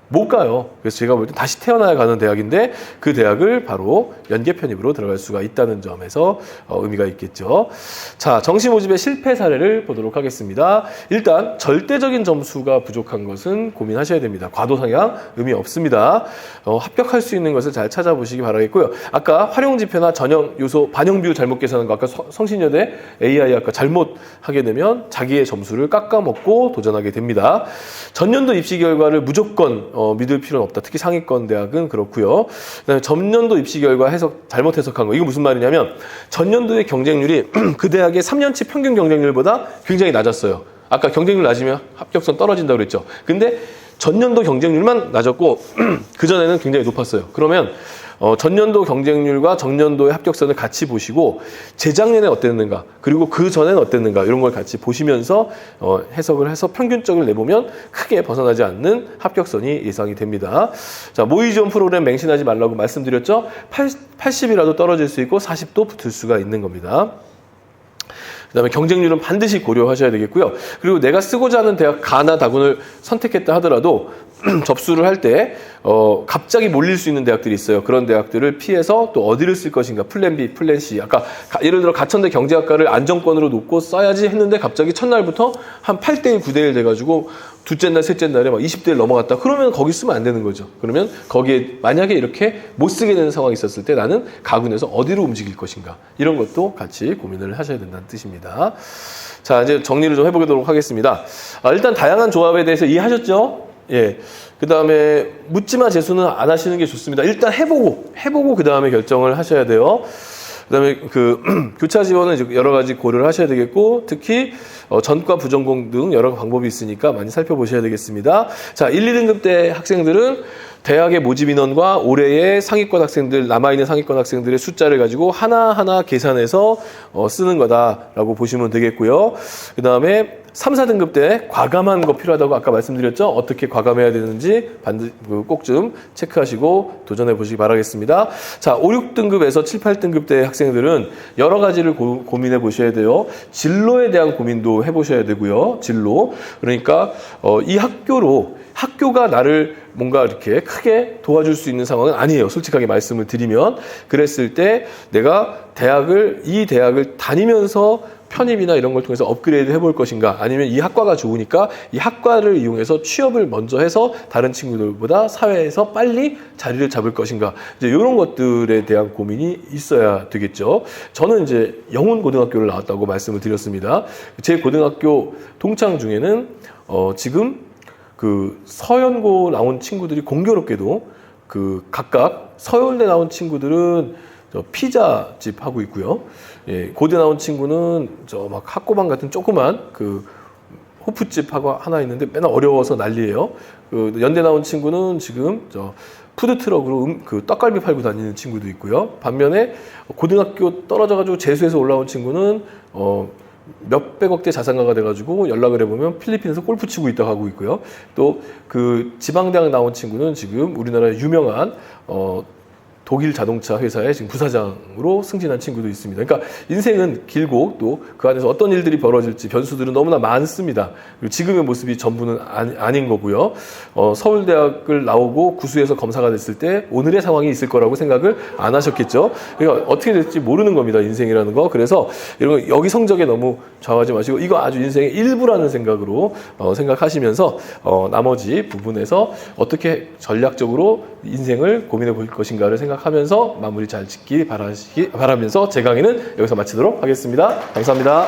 못 가요. 그래서 제가 볼 때 다시 태어나야 가는 대학인데 그 대학을 바로 연계 편입으로 들어갈 수가 있다는 점에서 의미가 있겠죠. 자, 정시 모집의 실패 사례를 보도록 하겠습니다. 일단 절대적인 점수가 부족한 것은 고민하셔야 됩니다. 과도 상향 의미 없습니다. 합격할 수 있는 것을 잘 찾아보시기 바라겠고요. 아까 활용 지표나 전형 요소 반영 비율 잘못 계산한 거 아까 성신여대 AI 아까 잘못 하게 되면 자기의 점수를 깎아먹고 도전하게 됩니다. 전년도 입시 결과를 무조건 믿을 필요는 없다. 특히 상위권 대학은 그렇고요. 그다음에 전년도 입시 결과 잘못 해석한 거. 이거 무슨 말이냐면 전년도의 경쟁률이 그 대학의 3년치 평균 경쟁률보다 굉장히 낮았어요. 아까 경쟁률 낮으면 합격선 떨어진다고 그랬죠. 근데 전년도 경쟁률만 낮았고 그전에는 굉장히 높았어요. 그러면 전년도 경쟁률과 정년도의 합격선을 같이 보시고 재작년에 어땠는가 그리고 그 전에는 어땠는가 이런 걸 같이 보시면서 해석을 해서 평균적을 내보면 크게 벗어나지 않는 합격선이 예상이 됩니다. 자, 모의지원 프로그램 맹신하지 말라고 말씀드렸죠. 80이라도 떨어질 수 있고 40도 붙을 수가 있는 겁니다. 그다음에 경쟁률은 반드시 고려하셔야 되겠고요. 그리고 내가 쓰고자 하는 대학 가나 다군을 선택했다 하더라도 접수를 할 때 갑자기 몰릴 수 있는 대학들이 있어요. 그런 대학들을 피해서 또 어디를 쓸 것인가 플랜 B, 플랜 C. 아까 예를 들어 가천대 경제학과를 안정권으로 놓고 써야지 했는데 갑자기 첫날부터 한 8대1, 9대1 돼가지고 둘째 날, 셋째 날에 막 20대를 넘어갔다. 그러면 거기 쓰면 안 되는 거죠. 그러면 거기에 만약에 이렇게 못 쓰게 되는 상황이 있었을 때 나는 가군에서 어디로 움직일 것인가. 이런 것도 같이 고민을 하셔야 된다는 뜻입니다. 자, 이제 정리를 좀 해보도록 하겠습니다. 일단 다양한 조합에 대해서 이해하셨죠? 예. 그 다음에 묻지마 재수는 안 하시는 게 좋습니다. 일단 해보고 그 다음에 결정을 하셔야 돼요. 그 다음에 교차 지원은 이제 여러 가지 고려를 하셔야 되겠고, 특히 전과 부전공 등 여러 방법이 있으니까 많이 살펴보셔야 되겠습니다. 자, 1, 2등급 대 학생들은 대학의 모집 인원과 올해의 상위권 학생들, 남아있는 상위권 학생들의 숫자를 가지고 하나하나 계산해서 쓰는 거다라고 보시면 되겠고요. 그 다음에 3, 4등급 때 과감한 거 필요하다고 아까 말씀드렸죠? 어떻게 과감해야 되는지 반드시 꼭 좀 체크하시고 도전해 보시기 바라겠습니다. 자, 5, 6등급에서 7, 8등급 때 학생들은 여러 가지를 고민해 보셔야 돼요. 진로에 대한 고민도 해보셔야 되고요. 진로. 그러니까 이 학교가 나를 뭔가 이렇게 크게 도와줄 수 있는 상황은 아니에요. 솔직하게 말씀을 드리면. 그랬을 때 내가 이 대학을 다니면서 편입이나 이런 걸 통해서 업그레이드 해볼 것인가, 아니면 이 학과가 좋으니까 이 학과를 이용해서 취업을 먼저 해서 다른 친구들보다 사회에서 빨리 자리를 잡을 것인가, 이제 이런 것들에 대한 고민이 있어야 되겠죠. 저는 이제 영훈고등학교를 나왔다고 말씀을 드렸습니다. 제 고등학교 동창 중에는 지금 그 서연고 나온 친구들이 공교롭게도 각각 서울대 나온 친구들은 피자집 하고 있고요. 예, 고대 나온 친구는 막 학고방 같은 조그만 호프집 하고 하나 있는데 맨날 어려워서 난리예요. 연대 나온 친구는 지금 푸드트럭으로 떡갈비 팔고 다니는 친구도 있고요. 반면에 고등학교 떨어져가지고 재수해서 올라온 친구는 몇백억대 자산가가 돼가지고 연락을 해보면 필리핀에서 골프 치고 있다고 하고 있고요. 또 지방대학 나온 친구는 지금 우리나라의 유명한 독일 자동차 회사의 지금 부사장으로 승진한 친구도 있습니다. 그러니까 인생은 길고 또 그 안에서 어떤 일들이 벌어질지 변수들은 너무나 많습니다. 그리고 지금의 모습이 전부는 아닌 거고요. 서울대학을 나오고 구수해서 검사가 됐을 때 오늘의 상황이 있을 거라고 생각을 안 하셨겠죠. 그러니까 어떻게 될지 모르는 겁니다. 인생이라는 거. 그래서 이런 거 여기 성적에 너무 좌우하지 마시고 이거 아주 인생의 일부라는 생각으로 생각하시면서 나머지 부분에서 어떻게 전략적으로 인생을 고민해 볼 것인가를 생각하면서 마무리 잘 짓기 바라면서 제 강의는 여기서 마치도록 하겠습니다. 감사합니다.